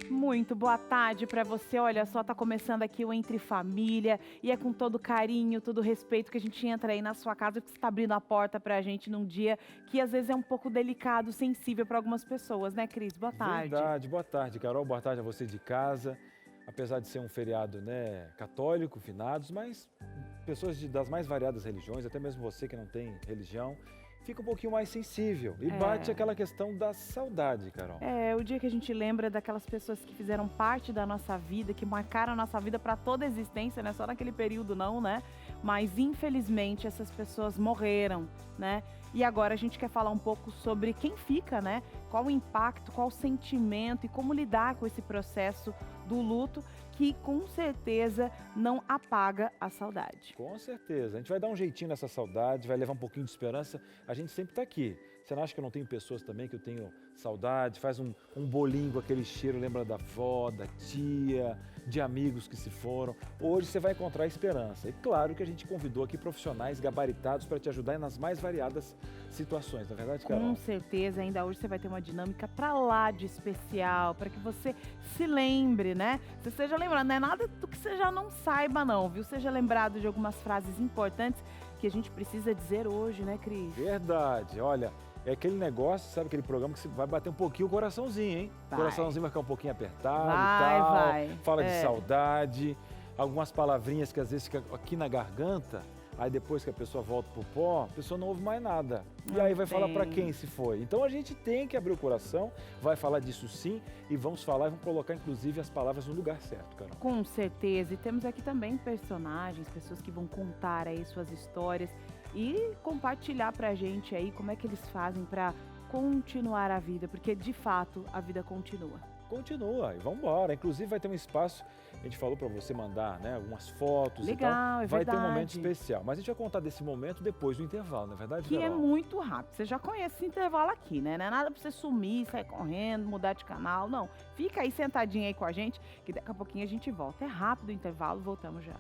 Muito boa tarde para você. Olha só, tá começando aqui o Entre Família e é com todo carinho, todo respeito que a gente entra aí na sua casa, que você está abrindo a porta para a gente num dia que às vezes é um pouco delicado, sensível para algumas pessoas, né, Cris? Boa tarde. Verdade. Boa tarde, Carol. Boa tarde a você de casa. Apesar de ser um feriado, né, católico, finados, mas pessoas das mais variadas religiões, até mesmo você que não tem religião, fica um pouquinho mais sensível e bate aquela questão da saudade, Carol. É o dia que a gente lembra daquelas pessoas que fizeram parte da nossa vida, que marcaram a nossa vida para toda a existência, não é só naquele período não, né? Mas infelizmente essas pessoas morreram, né? E agora a gente quer falar um pouco sobre quem fica, né? Qual o impacto, qual o sentimento e como lidar com esse processo do luto, que com certeza não apaga a saudade. Com certeza. A gente vai dar um jeitinho nessa saudade, vai levar um pouquinho de esperança. A gente sempre está aqui. Você não acha que eu não tenho pessoas também que eu tenho saudade? Faz um bolinho com aquele cheiro, lembra da avó, da tia, de amigos que se foram. Hoje você vai encontrar esperança. E claro que a gente convidou aqui profissionais gabaritados para te ajudar nas mais variadas situações, não é verdade, Carol? Com certeza, ainda hoje você vai ter uma dinâmica para lá de especial, para que você se lembre, né? Você seja lembrado, não é nada do que você já não saiba não, viu? Seja lembrado de algumas frases importantes que a gente precisa dizer hoje, né, Cris? Verdade. Olha, é aquele negócio, sabe, aquele programa que você vai bater um pouquinho o coraçãozinho, hein? O Vai. coraçãozinho vai ficar um pouquinho apertado Vai, e tal. vai. Fala de É. saudade, algumas palavrinhas que às vezes ficam aqui na garganta, aí depois que a pessoa volta pro pó, a pessoa não ouve mais nada. E Não aí vai falar pra tem. quem se foi. Então a gente tem que abrir o coração, vai falar disso sim, e vamos falar e vamos colocar inclusive as palavras no lugar certo, Carol. Com certeza, e temos aqui também personagens, pessoas que vão contar aí suas histórias e compartilhar pra gente aí como é que eles fazem pra continuar a vida, porque de fato a vida continua. Continua e vamos embora. Inclusive vai ter um espaço, a gente falou para você mandar, né, algumas fotos e Legal, tal. é Vai ter um momento verdade. especial, mas a gente vai contar desse momento depois do intervalo, não é verdade, Que é Carol? muito rápido. Você já conhece esse intervalo aqui, né? Não é nada pra você sumir, sair correndo, mudar de canal, não. Fica aí sentadinho aí com a gente, que daqui a pouquinho a gente volta. É rápido o intervalo, voltamos já.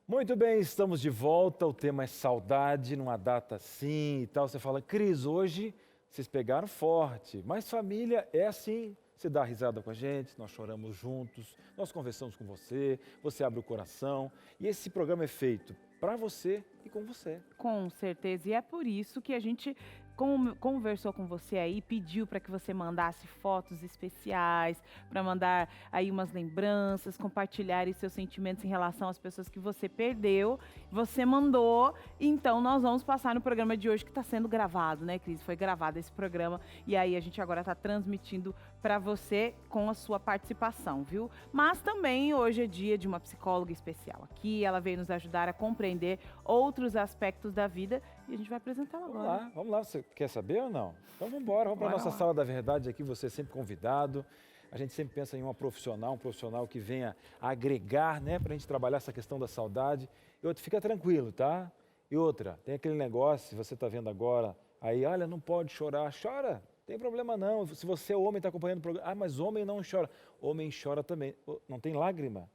Muito bem, estamos de volta. O tema é saudade, numa data assim e tal. Você fala, Cris, hoje vocês pegaram forte, mas família é assim. Você dá risada com a gente, nós choramos juntos, nós conversamos com você, você abre o coração. E esse programa é feito para você e com você. Com certeza, e é por isso que a gente conversou com você aí, pediu para que você mandasse fotos especiais, para mandar aí umas lembranças, compartilhar aí seus sentimentos em relação às pessoas que você perdeu. Você mandou, então nós vamos passar no programa de hoje que está sendo gravado, né, Cris? Foi gravado esse programa e aí a gente agora está transmitindo para você com a sua participação, viu? Mas também hoje é dia de uma psicóloga especial aqui, ela veio nos ajudar a compreender outros aspectos da vida e a gente vai apresentá-la agora. Vamos lá, você quer saber ou não? Então vamos embora, vamos para a Bora nossa lá. sala da verdade aqui, você é sempre convidado. A gente sempre pensa em um profissional que venha agregar, né, para a gente trabalhar essa questão da saudade. E outra, fica tranquilo, tá? E outra, tem aquele negócio, se você está vendo agora, aí, olha, não pode chorar, chora, tem problema não. Se você é homem, está acompanhando o programa, ah, mas homem não chora. Homem chora também, não tem lágrima?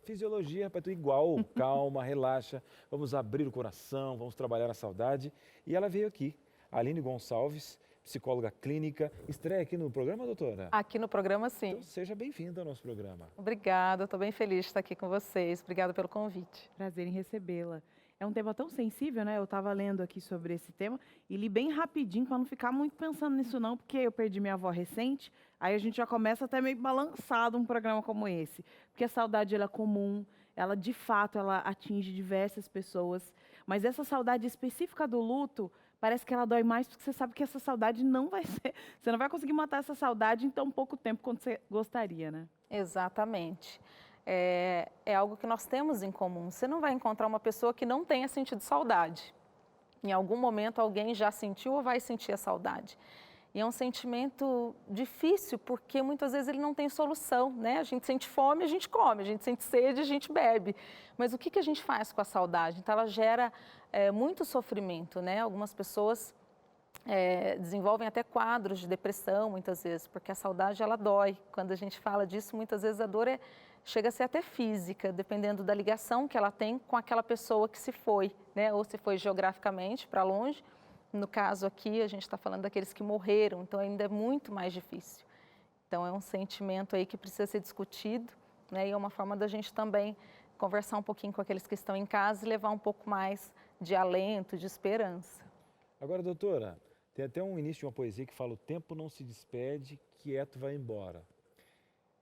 Fisiologia, rapaz, tudo igual, calma, relaxa, vamos abrir o coração, vamos trabalhar a saudade. E ela veio aqui, a Aline Gonçalves, psicóloga clínica, estreia aqui no programa, doutora? Aqui no programa, sim. Então seja bem-vinda ao nosso programa. Obrigada, estou bem feliz de estar aqui com vocês. Obrigada pelo convite. Prazer em recebê-la. É um tema tão sensível, né? Eu estava lendo aqui sobre esse tema e li bem rapidinho para não ficar muito pensando nisso não, porque eu perdi minha avó recente, aí a gente já começa até meio balançado um programa como esse. Porque a saudade ela é comum, ela de fato ela atinge diversas pessoas, mas essa saudade específica do luto, parece que ela dói mais porque você sabe que essa saudade não vai ser, você não vai conseguir matar essa saudade em tão pouco tempo quanto você gostaria, né? Exatamente. É algo que nós temos em comum. Você não vai encontrar uma pessoa que não tenha sentido saudade. Em algum momento alguém já sentiu ou vai sentir a saudade. E é um sentimento difícil porque muitas vezes ele não tem solução, né? A gente sente fome, a gente come, a gente sente sede, a gente bebe. Mas o que a gente faz com a saudade? Então ela gera muito sofrimento, né? Algumas pessoas desenvolvem até quadros de depressão muitas vezes, porque a saudade ela dói. Quando a gente fala disso, muitas vezes a dor chega a ser até física, dependendo da ligação que ela tem com aquela pessoa que se foi, né? Ou se foi geograficamente para longe. No caso aqui, a gente está falando daqueles que morreram, então ainda é muito mais difícil. Então, é um sentimento aí que precisa ser discutido, né? E é uma forma da gente também conversar um pouquinho com aqueles que estão em casa e levar um pouco mais de alento, de esperança. Agora, doutora, tem até um início de uma poesia que fala: o tempo não se despede, quieto vai embora.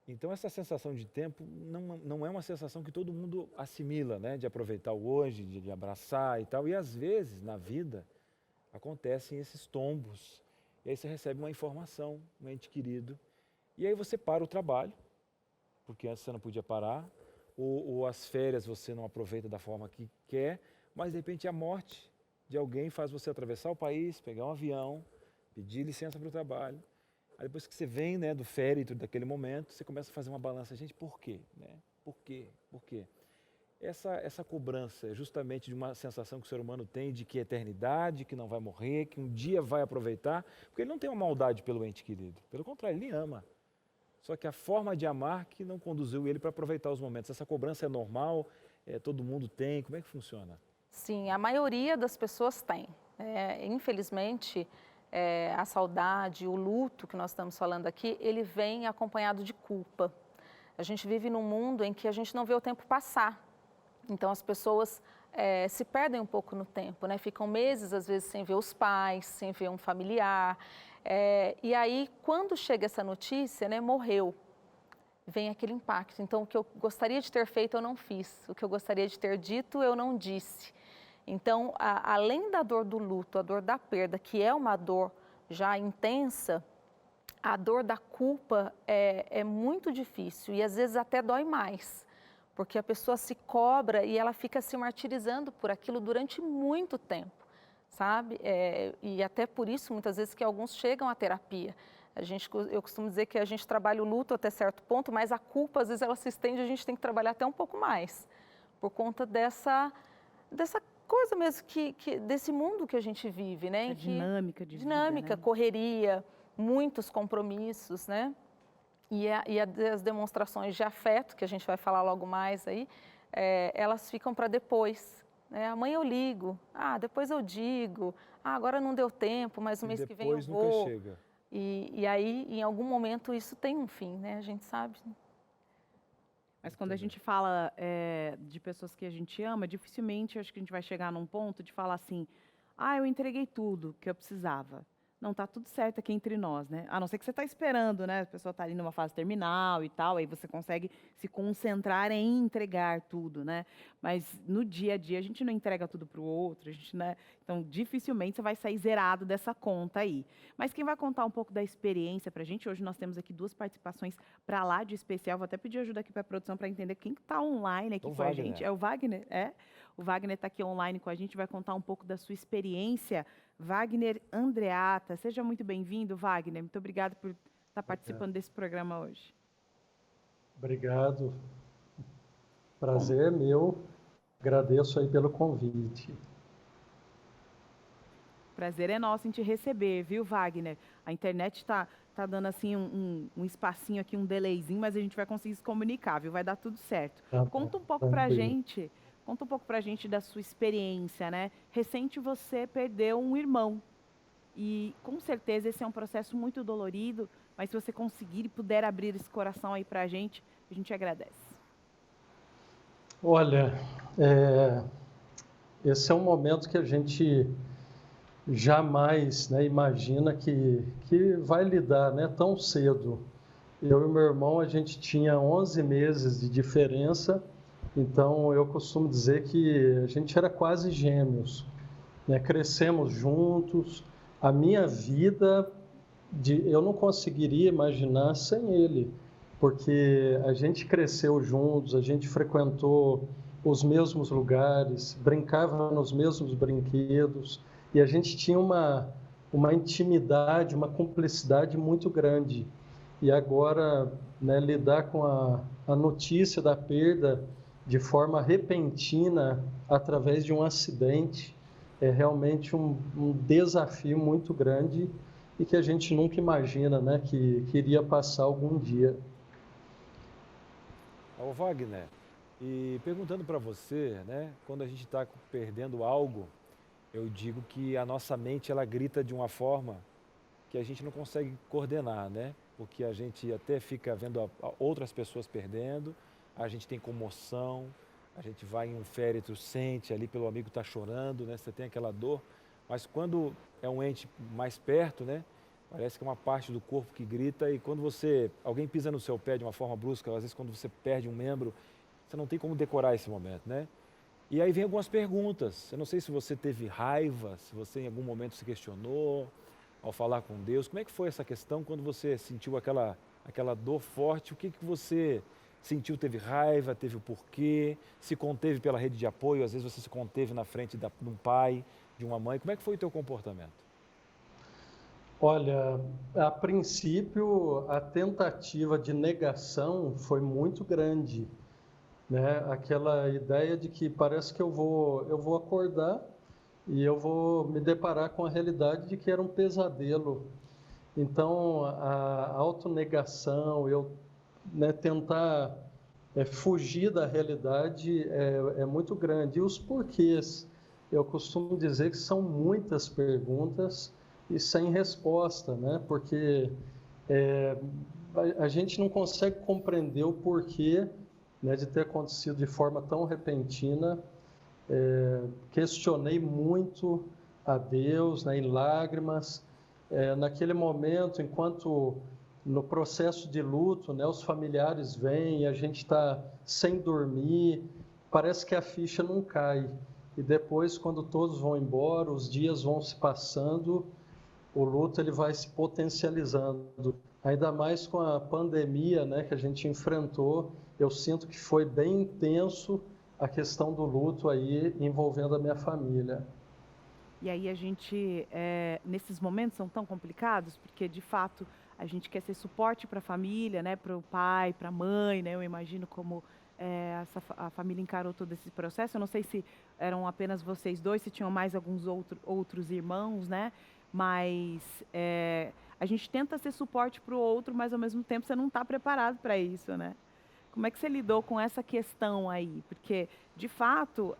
Então, essa sensação de tempo não é uma sensação que todo mundo assimila, né? De aproveitar o hoje, de abraçar e tal. E às vezes, na vida, acontecem esses tombos. E aí você recebe uma informação, um ente querido. E aí você para o trabalho, porque antes você não podia parar. Ou as férias você não aproveita da forma que quer. Mas, de repente, a morte de alguém faz você atravessar o país, pegar um avião, pedir licença para o trabalho. Aí depois que você vem, né, do férito daquele momento, você começa a fazer uma balança. Gente, por quê? Né? Por quê? Por quê? Essa cobrança é justamente de uma sensação que o ser humano tem de que é eternidade, que não vai morrer, que um dia vai aproveitar, porque ele não tem uma maldade pelo ente querido. Pelo contrário, ele ama. Só que a forma de amar que não conduziu ele para aproveitar os momentos. Essa cobrança é normal, todo mundo tem, como é que funciona? Sim, a maioria das pessoas tem. Infelizmente, a saudade, o luto que nós estamos falando aqui, ele vem acompanhado de culpa. A gente vive num mundo em que a gente não vê o tempo passar. Então, as pessoas se perdem um pouco no tempo, né? Ficam meses, às vezes, sem ver os pais, sem ver um familiar. E aí, quando chega essa notícia, né, morreu, vem aquele impacto. Então, o que eu gostaria de ter feito, eu não fiz. O que eu gostaria de ter dito, eu não disse. Então, além da dor do luto, a dor da perda, que é uma dor já intensa, a dor da culpa é muito difícil e às vezes até dói mais, porque a pessoa se cobra e ela fica se martirizando por aquilo durante muito tempo, sabe? E até por isso, muitas vezes, que alguns chegam à terapia. Eu costumo dizer que a gente trabalha o luto até certo ponto, mas a culpa, às vezes, ela se estende, a gente tem que trabalhar até um pouco mais, por conta dessa coisa mesmo, desse mundo que a gente vive, né? Essa dinâmica de vida, dinâmica, né? correria, muitos compromissos, né? E as demonstrações de afeto, que a gente vai falar logo mais aí, elas ficam para depois. Né? Amanhã eu ligo, depois eu digo, agora não deu tempo, mas o mês que vem eu Depois nunca vou. chega. E aí, em algum momento, isso tem um fim, né? A gente sabe. Mas quando a gente fala de pessoas que a gente ama, dificilmente acho que a gente vai chegar num ponto de falar assim: eu entreguei tudo que eu precisava. Não, tá tudo certo aqui entre nós, né? A não ser que você está esperando, né? A pessoa está ali numa fase terminal e tal, aí você consegue se concentrar em entregar tudo, né? Mas no dia a dia a gente não entrega tudo para o outro, a gente, né? Então dificilmente você vai sair zerado dessa conta aí. Mas quem vai contar um pouco da experiência para a gente, hoje nós temos aqui 2 participações para lá de especial, vou até pedir ajuda aqui para a produção para entender quem está online aqui O com a Wagner. gente. É o Wagner, O Wagner está aqui online com a gente, vai contar um pouco da sua experiência. Wagner Andreata, seja muito bem-vindo, Wagner. Muito obrigada por estar participando desse programa hoje. Obrigado. Prazer é meu. Agradeço aí pelo convite. Prazer é nosso em te receber, viu, Wagner? A internet está dando assim um espacinho aqui, um delayzinho, mas a gente vai conseguir se comunicar, viu? Vai dar tudo certo. Tá Conta bom, um pouco pra tranquilo. gente, conta um pouco pra gente da sua experiência, né? Recente você perdeu um irmão. E com certeza esse é um processo muito dolorido, mas se você conseguir e puder abrir esse coração aí pra gente, a gente agradece. Olha, esse é um momento que a gente jamais, né, imagina que vai lidar, né, tão cedo. Eu e meu irmão, a gente tinha 11 meses de diferença, então eu costumo dizer que a gente era quase gêmeos, né? Crescemos juntos. A minha vida, eu não conseguiria imaginar sem ele, porque a gente cresceu juntos, a gente frequentou os mesmos lugares, brincava nos mesmos brinquedos, e a gente tinha uma intimidade, uma cumplicidade muito grande. E agora, né, lidar com a notícia da perda de forma repentina, através de um acidente, é realmente um desafio muito grande e que a gente nunca imagina, né, que iria passar algum dia. Ô Wagner, e perguntando para você, né, quando a gente está perdendo algo, eu digo que a nossa mente ela grita de uma forma que a gente não consegue coordenar, né? porque a gente até fica vendo outras pessoas perdendo, a gente tem comoção, a gente vai em um féretro, sente ali pelo amigo estar chorando, né? Você tem aquela dor, mas quando é um ente mais perto, né? Parece que é uma parte do corpo que grita, e quando alguém pisa no seu pé de uma forma brusca, às vezes quando você perde um membro, você não tem como decorar esse momento, né? E aí vem algumas perguntas. Eu não sei se você teve raiva, se você em algum momento se questionou ao falar com Deus. Como é que foi essa questão quando você sentiu aquela dor forte? O que você sentiu? Teve raiva? Teve o porquê? Se conteve pela rede de apoio? Às vezes você se conteve na frente de um pai, de uma mãe. Como é que foi o teu comportamento? Olha, a princípio, a tentativa de negação foi muito grande, né? Aquela ideia de que parece que eu vou acordar e eu vou me deparar com a realidade de que era um pesadelo. Então, a autonegação, né, tentar fugir da realidade é muito grande. E os porquês, eu costumo dizer que são muitas perguntas e sem resposta, né? Porque a gente não consegue compreender o porquê, né, de ter acontecido de forma tão repentina. Questionei muito a Deus, né, em lágrimas. Naquele momento, enquanto no processo de luto, né, os familiares vêm e a gente está sem dormir, parece que a ficha não cai. E depois, quando todos vão embora, os dias vão se passando, o luto ele vai se potencializando. Ainda mais com a pandemia, né, que a gente enfrentou, eu sinto que foi bem intenso a questão do luto aí envolvendo a minha família. E aí a gente, nesses momentos são tão complicados, porque de fato a gente quer ser suporte para a família, né, para o pai, para a mãe, né, eu imagino como a família encarou todo esse processo. Eu não sei se eram apenas vocês dois, se tinham mais alguns outros irmãos, né, mas a gente tenta ser suporte para o outro, mas ao mesmo tempo você não está preparado para isso, né? Como é que você lidou com essa questão aí? Porque, de fato,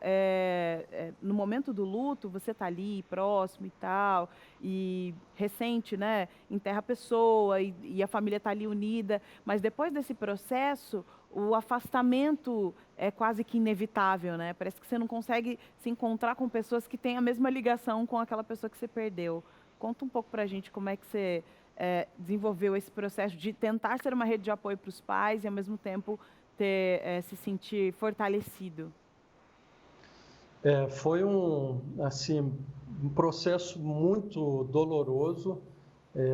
no momento do luto, você está ali, próximo e tal, e recente, né? Enterra a pessoa e a família está ali unida, mas depois desse processo, o afastamento é quase que inevitável, né? Parece que você não consegue se encontrar com pessoas que têm a mesma ligação com aquela pessoa que você perdeu. Conta um pouco pra gente como é que você desenvolveu esse processo de tentar ser uma rede de apoio para os pais e, ao mesmo tempo, se sentir fortalecido. Foi assim, um processo muito doloroso,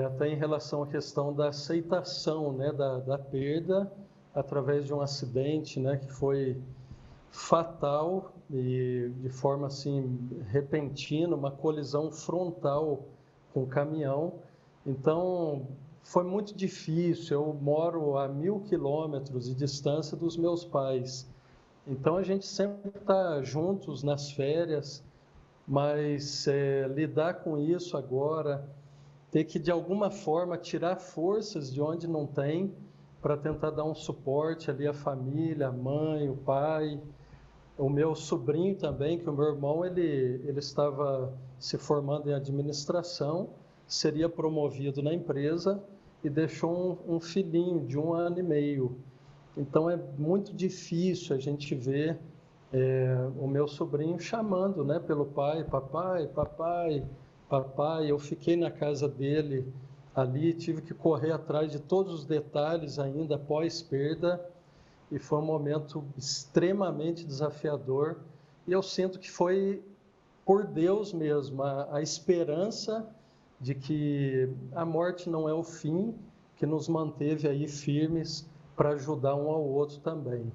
até em relação à questão da aceitação, né, da perda através de um acidente, né, que foi fatal e de forma assim repentina, uma colisão frontal com o caminhão. Então, foi muito difícil. Eu moro a 1.000 quilômetros de distância dos meus pais. Então, a gente sempre está juntos nas férias, mas lidar com isso agora, ter que, de alguma forma, tirar forças de onde não tem, para tentar dar um suporte ali à família, a mãe, o pai, o meu sobrinho também, que o meu irmão, ele estava se formando em administração, seria promovido na empresa e deixou um filhinho de 1 ano e meio. Então é muito difícil a gente ver o meu sobrinho chamando, né, pelo pai, papai, papai, papai. Eu fiquei na casa dele ali, tive que correr atrás de todos os detalhes ainda pós-perda, e foi um momento extremamente desafiador. E eu sinto que foi por Deus mesmo, a esperança de que a morte não é o fim, que nos manteve aí firmes para ajudar um ao outro também.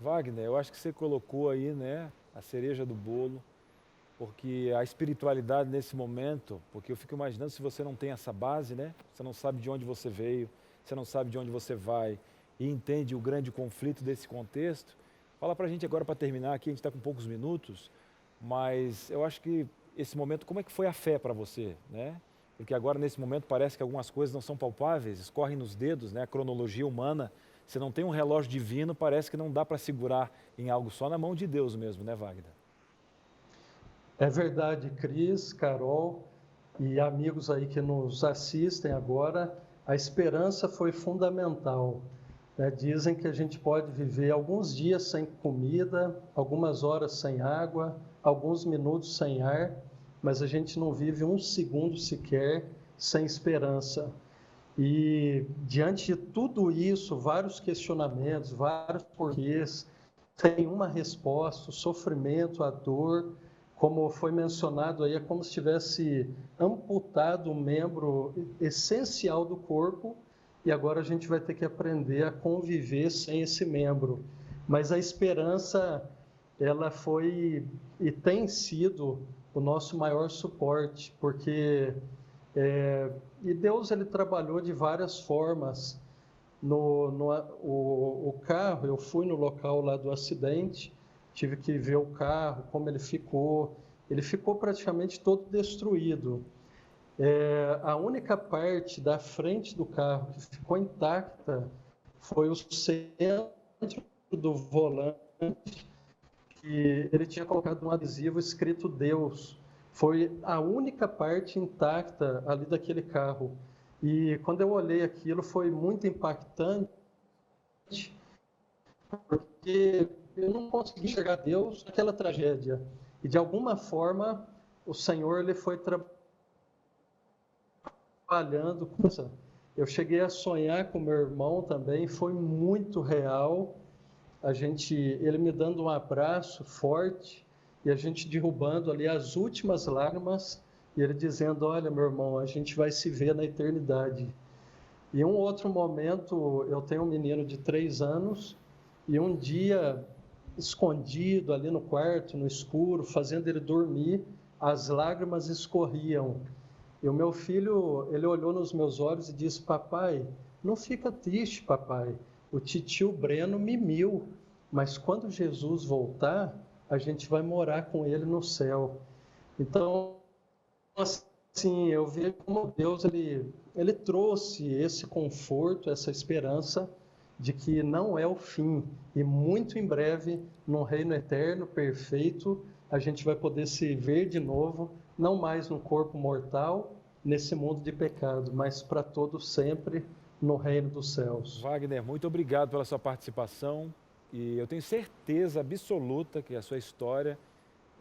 Wagner, eu acho que você colocou aí, né, a cereja do bolo, porque a espiritualidade nesse momento, porque eu fico imaginando se você não tem essa base, né, você não sabe de onde você veio, você não sabe de onde você vai e entende o grande conflito desse contexto. Fala pra gente agora, para terminar aqui, a gente está com poucos minutos, mas eu acho que esse momento, como é que foi a fé para você, né? Porque agora, nesse momento, parece que algumas coisas não são palpáveis, escorrem nos dedos, né? A cronologia humana, se não tem um relógio divino, parece que não dá para segurar em algo, só na mão de Deus mesmo, né, Wagner? É verdade, Cris, Carol e amigos aí que nos assistem agora. a esperança foi fundamental, né? Dizem que a gente pode viver alguns dias sem comida, algumas horas sem água, alguns minutos sem ar, mas a gente não vive um segundo sequer sem esperança. E diante de tudo isso, vários questionamentos, vários porquês, tem uma resposta: o sofrimento, a dor, como foi mencionado aí, é como se tivesse amputado um membro essencial do corpo, e agora a gente vai ter que aprender a conviver sem esse membro. Mas a esperança, ela foi e tem sido o nosso maior suporte, porque e Deus, ele trabalhou de várias formas. O carro, eu fui no local lá do acidente, tive que ver o carro, como ele ficou praticamente todo destruído. A única parte da frente do carro que ficou intacta foi o centro do volante, que ele tinha colocado um adesivo escrito Deus. Foi a única parte intacta ali daquele carro. E quando eu olhei aquilo, foi muito impactante, porque eu não consegui enxergar Deus naquela tragédia. E de alguma forma, o Senhor, ele foi trabalhando com isso. Eu cheguei a sonhar com meu irmão também, foi muito real. Ele me dando um abraço forte e a gente derrubando ali as últimas lágrimas, e ele dizendo: olha, meu irmão, a gente vai se ver na eternidade. E um outro momento, eu tenho um menino de 3 anos, e um dia, escondido ali no quarto, no escuro, fazendo ele dormir, as lágrimas escorriam. E o meu filho, ele olhou nos meus olhos e disse: papai, não fica triste, papai. O titio Breno mimiu, mas quando Jesus voltar, a gente vai morar com ele no céu. Então, assim, eu vejo como Deus, ele trouxe esse conforto, essa esperança de que não é o fim. E muito em breve, no reino eterno, perfeito, a gente vai poder se ver de novo, não mais no corpo mortal, nesse mundo de pecado, mas para todo sempre no reino dos céus. Wagner, muito obrigado pela sua participação, e eu tenho certeza absoluta que a sua história,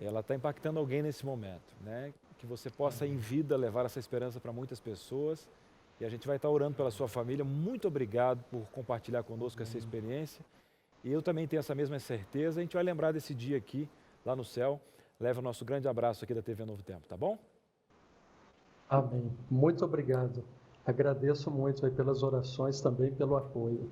ela está impactando alguém nesse momento, né? Que você possa em vida levar essa esperança para muitas pessoas, e a gente vai estar orando pela sua família. Muito obrigado por compartilhar conosco essa experiência, e eu também tenho essa mesma certeza. A gente vai lembrar desse dia aqui, lá no céu. Leva o nosso grande abraço aqui da TV Novo Tempo, tá bom? Amém. Muito obrigado. Agradeço muito aí pelas orações, também pelo apoio.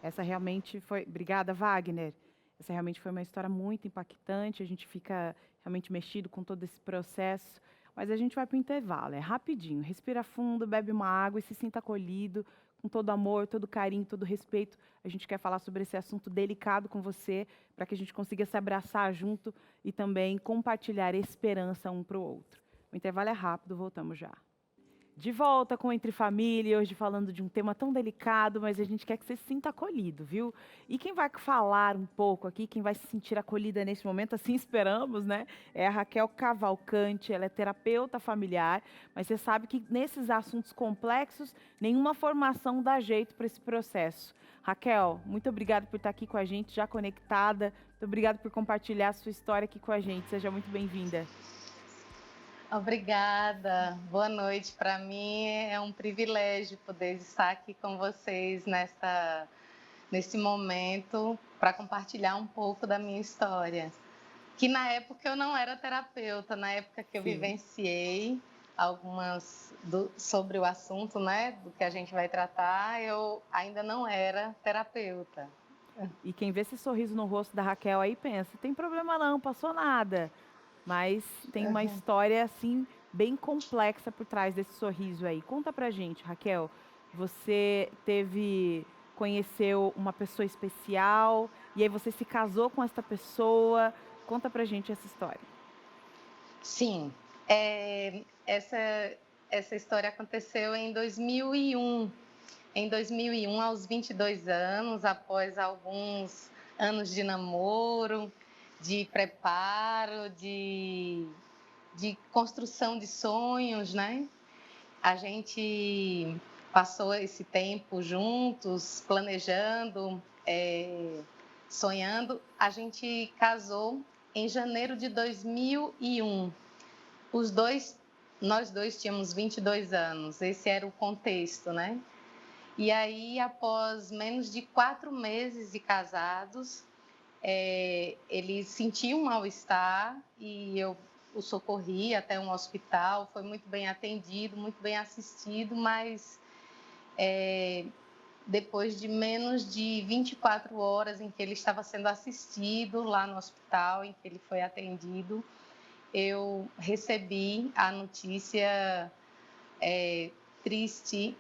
Essa realmente foi. Obrigada, Wagner. Essa realmente foi uma história muito impactante. A gente fica realmente mexido com todo esse processo. Mas a gente vai para o intervalo. É rapidinho. Respira fundo, bebe uma água e se sinta acolhido, com todo amor, todo carinho, todo respeito. A gente quer falar sobre esse assunto delicado com você, para que a gente consiga se abraçar junto e também compartilhar esperança um para o outro. O intervalo é rápido, voltamos já. De volta com Entre Família, hoje falando de um tema tão delicado, mas a gente quer que você se sinta acolhido, viu? E quem vai falar um pouco aqui, quem vai se sentir acolhida nesse momento, assim esperamos, né? É a Raquel Cavalcante. Ela é terapeuta familiar, mas você sabe que nesses assuntos complexos, nenhuma formação dá jeito para esse processo. Raquel, muito obrigada por estar aqui com a gente, já conectada. Muito obrigada por compartilhar a sua história aqui com a gente. Seja muito bem-vinda. Obrigada, boa noite. Para mim é um privilégio poder estar aqui com vocês nesse momento para compartilhar um pouco da minha história. Que na época eu não era terapeuta, na época que eu vivenciei sobre o assunto, né, do que a gente vai tratar, eu ainda não era terapeuta. E quem vê esse sorriso no rosto da Raquel aí pensa: tem problema não, passou nada. Mas tem uma história, assim, bem complexa por trás desse sorriso aí. Conta pra gente, Raquel. Você conheceu uma pessoa especial, e aí você se casou com essa pessoa. Conta pra gente essa história. Sim, essa história aconteceu em 2001. Em 2001, aos 22 anos, após alguns anos de namoro, de preparo, de construção de sonhos, né? A gente passou esse tempo juntos, planejando, sonhando. A gente casou em janeiro de 2001. Nós dois tínhamos 22 anos, esse era o contexto, né? E aí, após menos de 4 meses de casados, ele sentiu um mal-estar e eu o socorri até um hospital, foi muito bem atendido, muito bem assistido, mas depois de menos de 24 horas em que ele estava sendo assistido lá no hospital, em que ele foi atendido, eu recebi a notícia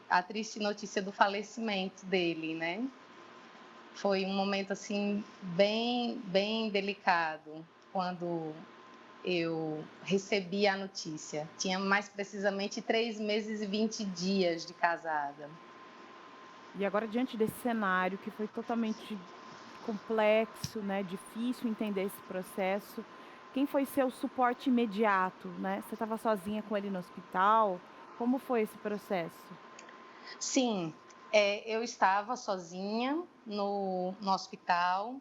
a triste notícia do falecimento dele, né? Foi um momento assim bem, bem delicado quando eu recebi a notícia. Tinha mais precisamente 3 meses e 20 dias de casada. E agora, diante desse cenário que foi totalmente complexo, né, difícil entender esse processo, quem foi seu suporte imediato, né? Você estava sozinha com ele no hospital? Como foi esse processo? Sim, eu estava sozinha no hospital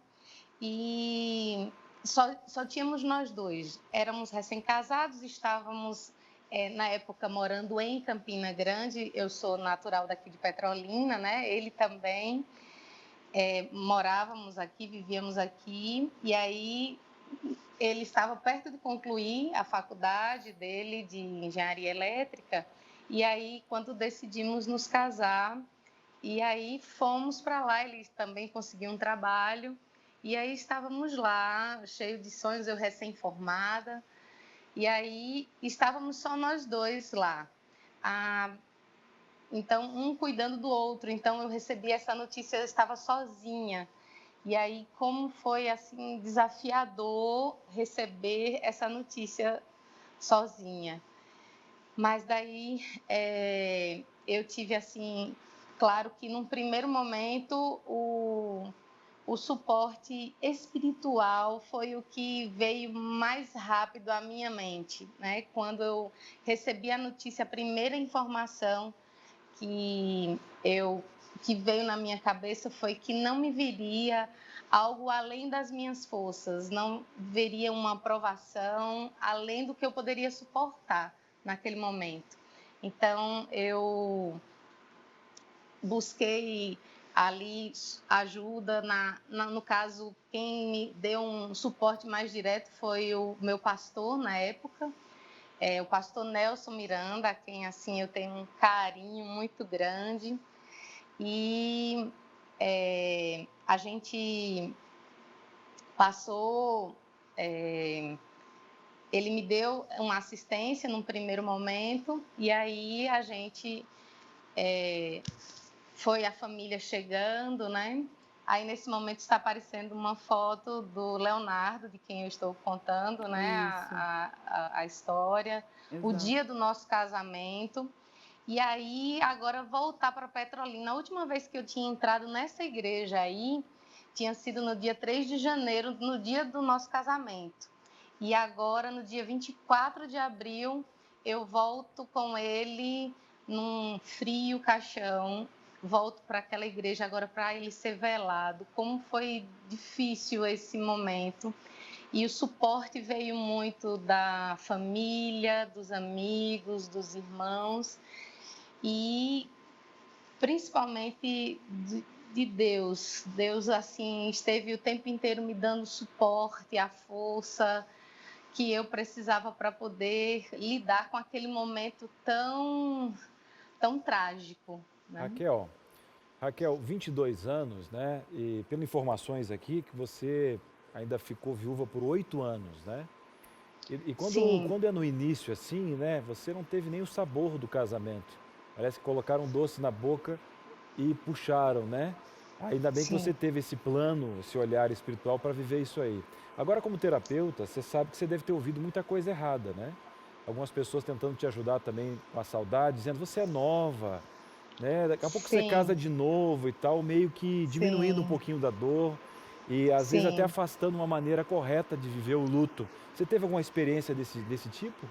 e só tínhamos nós dois. Éramos recém-casados, estávamos, na época, morando em Campina Grande. Eu sou natural daqui de Petrolina, né? Ele também. Morávamos aqui, vivíamos aqui, e aí ele estava perto de concluir a faculdade dele de engenharia elétrica, e aí quando decidimos nos casar, e aí fomos para lá, ele também conseguiu um trabalho, e aí estávamos lá, cheio de sonhos, eu recém-formada, e aí estávamos só nós dois lá. Então, um cuidando do outro. Então, eu recebi essa notícia, eu estava sozinha. E aí, como foi, assim, desafiador receber essa notícia sozinha. Mas daí, eu tive, assim, claro que num primeiro momento, o suporte espiritual foi o que veio mais rápido à minha mente, né? Quando eu recebi a notícia, a primeira informação que veio na minha cabeça foi que não me viria algo além das minhas forças, não veria uma aprovação além do que eu poderia suportar naquele momento. Então, eu busquei ali ajuda, no caso, quem me deu um suporte mais direto foi o meu pastor na época, o pastor Nelson Miranda, a quem assim eu tenho um carinho muito grande. E a gente passou, ele me deu uma assistência num primeiro momento, e aí a gente foi a família chegando, né? Aí, nesse momento, está aparecendo uma foto do Leonardo, de quem eu estou contando, né? Isso. A história, o Exato. dia do nosso casamento. E aí, agora, voltar para Petrolina. A última vez que eu tinha entrado nessa igreja aí, tinha sido no dia 3 de janeiro, no dia do nosso casamento. E agora, no dia 24 de abril, eu volto com ele num frio caixão, volto para aquela igreja agora para ele ser velado. Como foi difícil esse momento. E o suporte veio muito da família, dos amigos, dos irmãos e principalmente de Deus. Deus, assim, esteve o tempo inteiro me dando suporte, a força que eu precisava para poder lidar com aquele momento tão trágico, né? Raquel, 22 anos, né? E pelas informações aqui, que você ainda ficou viúva por 8 anos, né? E quando é no início assim, né? Você não teve nem o sabor do casamento. Parece que colocaram um doce na boca e puxaram, né? Ainda bem que você teve esse plano, esse olhar espiritual para viver isso aí. Agora, como terapeuta, você sabe que você deve ter ouvido muita coisa errada, né? Algumas pessoas tentando te ajudar também com a saudade, dizendo você é nova, né? Daqui a pouco você casa de novo e tal, meio que diminuindo um pouquinho da dor e às vezes até afastando uma maneira correta de viver o luto. Você teve alguma experiência desse tipo?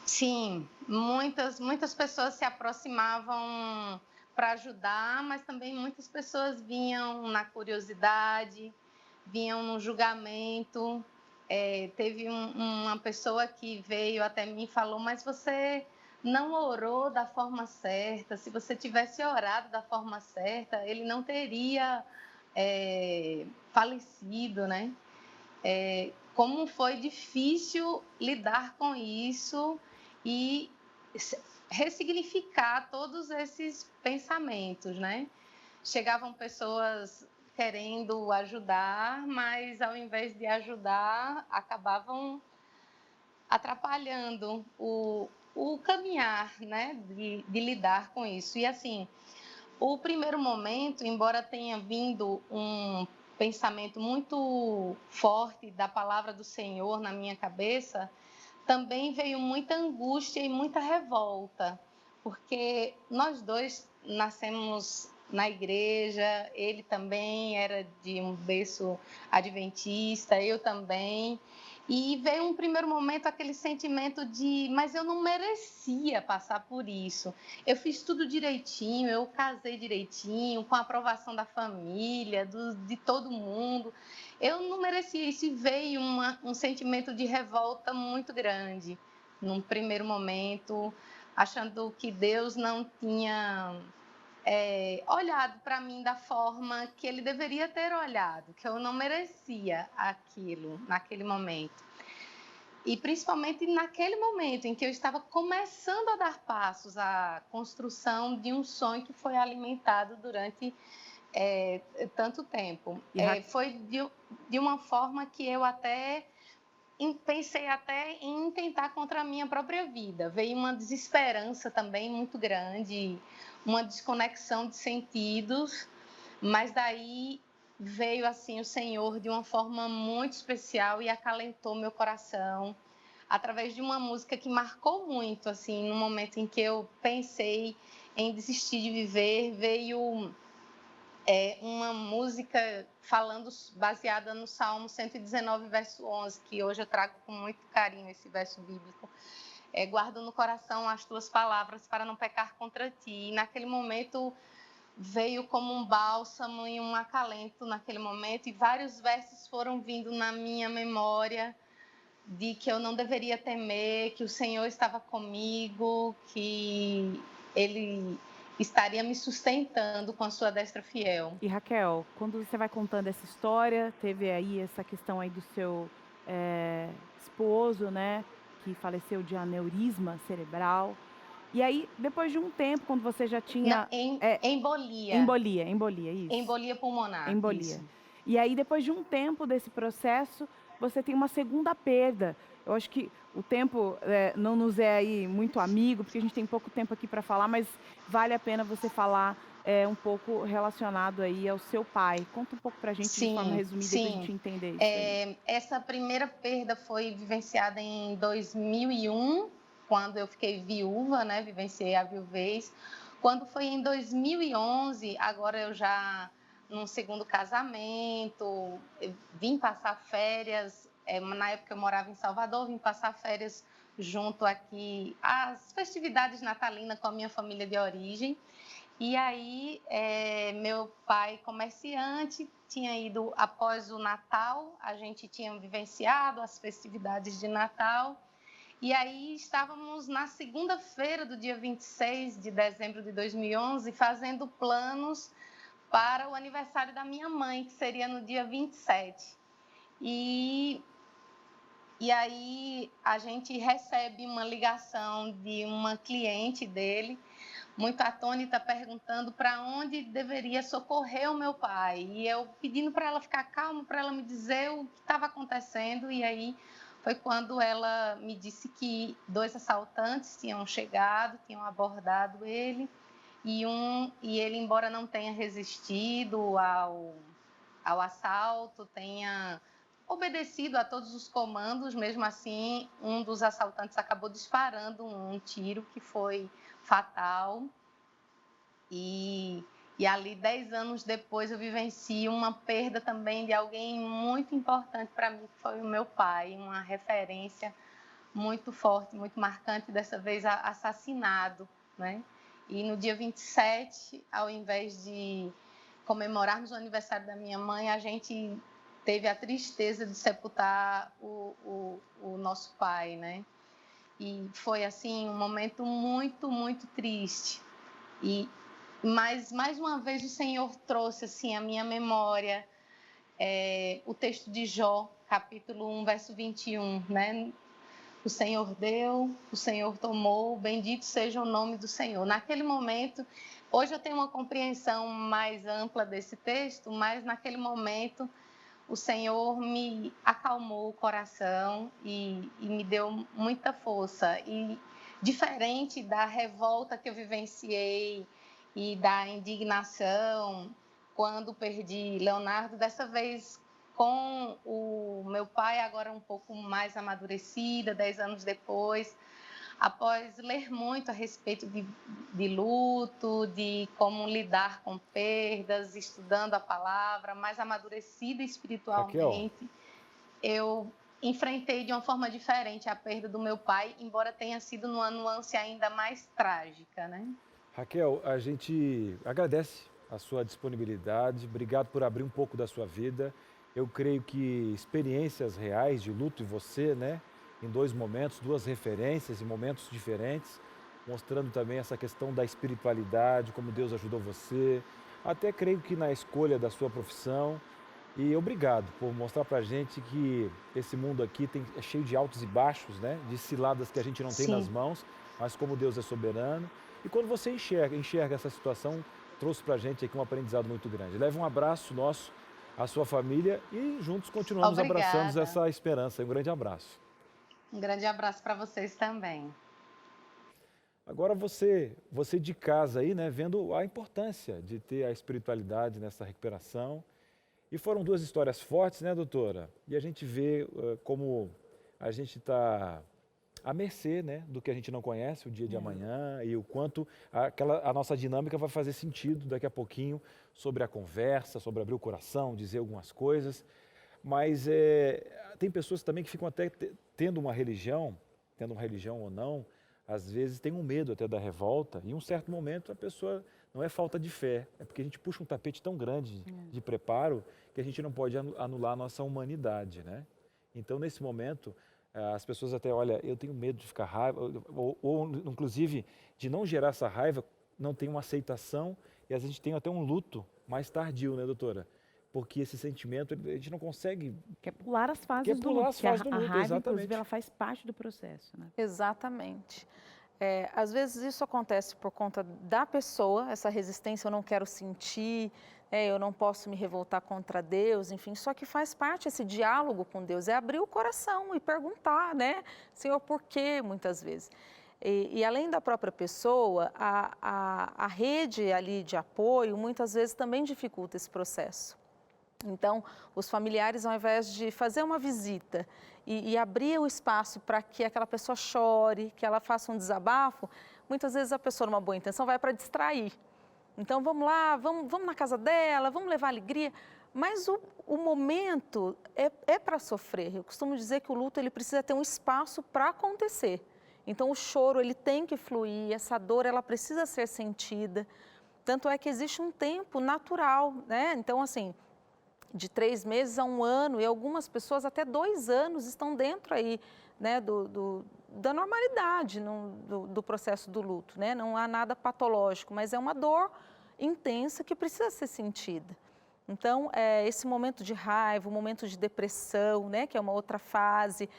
Sim, muitas pessoas se aproximavam para ajudar, mas também muitas pessoas vinham na curiosidade, vinham no julgamento. Teve uma pessoa que veio até mim e falou: mas você não orou da forma certa. Se você tivesse orado da forma certa, ele não teria falecido, né? Como foi difícil lidar com isso e ressignificar todos esses pensamentos, né? Chegavam pessoas querendo ajudar, mas ao invés de ajudar, acabavam atrapalhando o caminhar, né? De lidar com isso. E assim, o primeiro momento, embora tenha vindo um pensamento muito forte da palavra do Senhor na minha cabeça, também veio muita angústia e muita revolta, porque nós dois nascemos na igreja, ele também era de um berço adventista, eu também. E veio um primeiro momento aquele sentimento de, mas eu não merecia passar por isso. Eu fiz tudo direitinho, eu casei direitinho, com a aprovação da família, de todo mundo. Eu não merecia isso e veio um sentimento de revolta muito grande. Num primeiro momento, achando que Deus não tinha olhado para mim da forma que ele deveria ter olhado, que eu não merecia aquilo naquele momento. E principalmente naquele momento em que eu estava começando a dar passos à construção de um sonho que foi alimentado durante tanto tempo. Foi de uma forma que eu até pensei até em tentar contra a minha própria vida. Veio uma desesperança também muito grande, uma desconexão de sentidos, mas daí veio assim o Senhor de uma forma muito especial e acalentou meu coração através de uma música que marcou muito, assim, no momento em que eu pensei em desistir de viver, veio uma música baseada no Salmo 119, verso 11, que hoje eu trago com muito carinho esse verso bíblico. Guardo no coração as tuas palavras para não pecar contra ti. E naquele momento veio como um bálsamo e um acalento naquele momento, e vários versos foram vindo na minha memória de que eu não deveria temer, que o Senhor estava comigo, que Ele estaria me sustentando com a sua destra fiel. E Raquel, quando você vai contando essa história, teve aí essa questão aí do seu esposo, né, que faleceu de aneurisma cerebral. E aí, depois de um tempo, quando você já tinha Embolia. Embolia, isso. Embolia pulmonar. Embolia. Isso. E aí, depois de um tempo desse processo, você tem uma segunda perda. Eu acho que o tempo não nos é aí muito amigo, porque a gente tem pouco tempo aqui para falar, mas vale a pena você falar um pouco relacionado aí ao seu pai. Conta um pouco para a gente de forma resumida para a gente entender isso aí. Essa primeira perda foi vivenciada em 2001, quando eu fiquei viúva, né? Vivenciei a viuvez. Quando foi em 2011, agora eu já num segundo casamento, vim passar férias. Na época eu morava em Salvador, vim passar férias junto aqui às festividades natalinas com a minha família de origem. E aí, meu pai, comerciante, tinha ido após o Natal, a gente tinha vivenciado as festividades de Natal. E aí, estávamos na segunda-feira do dia 26 de dezembro de 2011, fazendo planos para o aniversário da minha mãe, que seria no dia 27. E aí, a gente recebe uma ligação de uma cliente dele, muito atônita, perguntando para onde deveria socorrer o meu pai. E eu pedindo para ela ficar calma, para ela me dizer o que estava acontecendo. E aí foi quando ela me disse que 2 assaltantes tinham chegado, tinham abordado ele. E ele, embora não tenha resistido ao assalto, tenha obedecido a todos os comandos, mesmo assim, um dos assaltantes acabou disparando um tiro que foi fatal. E ali, 10 anos depois, eu vivencio uma perda também de alguém muito importante para mim, que foi o meu pai, uma referência muito forte, muito marcante, dessa vez assassinado, né? E no dia 27, ao invés de comemorarmos o aniversário da minha mãe, a gente teve a tristeza de sepultar o nosso pai, né? E foi, assim, um momento muito, muito triste. Mas, mais uma vez, o Senhor trouxe, assim, à minha memória o texto de Jó, capítulo 1, verso 21, né? O Senhor deu, o Senhor tomou, bendito seja o nome do Senhor. Naquele momento, hoje eu tenho uma compreensão mais ampla desse texto, mas naquele momento o Senhor me acalmou o coração e me deu muita força. E diferente da revolta que eu vivenciei e da indignação quando perdi Leonardo, dessa vez com o meu pai, agora um pouco mais amadurecida, 10 anos depois, após ler muito a respeito de luto, de como lidar com perdas, estudando a palavra, mais amadurecida Raquel, espiritualmente, eu enfrentei de uma forma diferente a perda do meu pai, embora tenha sido numa nuance ainda mais trágica, né? Raquel, a gente agradece a sua disponibilidade, obrigado por abrir um pouco da sua vida. Eu creio que experiências reais de luto em você, né, em dois momentos, duas referências em momentos diferentes, mostrando também essa questão da espiritualidade, como Deus ajudou você, até creio que na escolha da sua profissão. E obrigado por mostrar pra gente que esse mundo aqui é cheio de altos e baixos, né, de ciladas que a gente não tem nas Sim. mãos, mas como Deus é soberano. E quando você enxerga essa situação, trouxe pra gente aqui um aprendizado muito grande. Leve um abraço nosso, à sua família e juntos continuamos abraçando Obrigada. essa esperança. Um grande abraço. Um grande abraço para vocês também. Agora você de casa aí, né, vendo a importância de ter a espiritualidade nessa recuperação. E foram duas histórias fortes, né, doutora? E a gente vê como a gente está à mercê, né, do que a gente não conhece, o dia de amanhã, e o quanto a nossa dinâmica vai fazer sentido daqui a pouquinho sobre a conversa, sobre abrir o coração, dizer algumas coisas. Mas tem pessoas também que ficam até tendo uma religião ou não, às vezes tem um medo até da revolta, e em um certo momento a pessoa não é falta de fé, é porque a gente puxa um tapete tão grande de preparo que a gente não pode anular a nossa humanidade, né? Então, nesse momento, as pessoas até, olha, eu tenho medo de ficar raiva, ou inclusive de não gerar essa raiva, não tem uma aceitação, e às vezes a gente tem até um luto mais tardio, né, doutora? Porque esse sentimento, a gente não consegue... Quer pular as fases Quer do pular luto, as que a fases do luto, raiva, exatamente. inclusive, ela faz parte do processo, né? Exatamente. Às vezes isso acontece por conta da pessoa, essa resistência eu não quero sentir, eu não posso me revoltar contra Deus, enfim, só que faz parte esse diálogo com Deus, é abrir o coração e perguntar, né, Senhor, por quê, muitas vezes. E além da própria pessoa, a rede ali de apoio muitas vezes também dificulta esse processo. Então, os familiares, ao invés de fazer uma visita e abrir o espaço para que aquela pessoa chore, que ela faça um desabafo, muitas vezes a pessoa, numa boa intenção, vai para distrair. Então, vamos lá, vamos na casa dela, vamos levar alegria. Mas o momento é para sofrer. Eu costumo dizer que o luto ele precisa ter um espaço para acontecer. Então, o choro ele tem que fluir, essa dor ela precisa ser sentida. Tanto é que existe um tempo natural, né? Então, assim, de 3 meses a 1 ano, e algumas pessoas até 2 anos estão dentro aí, né, da normalidade do processo do luto, né? Não há nada patológico, mas é uma dor intensa que precisa ser sentida. Então, esse momento de raiva, o momento de depressão, né, que é uma outra fase,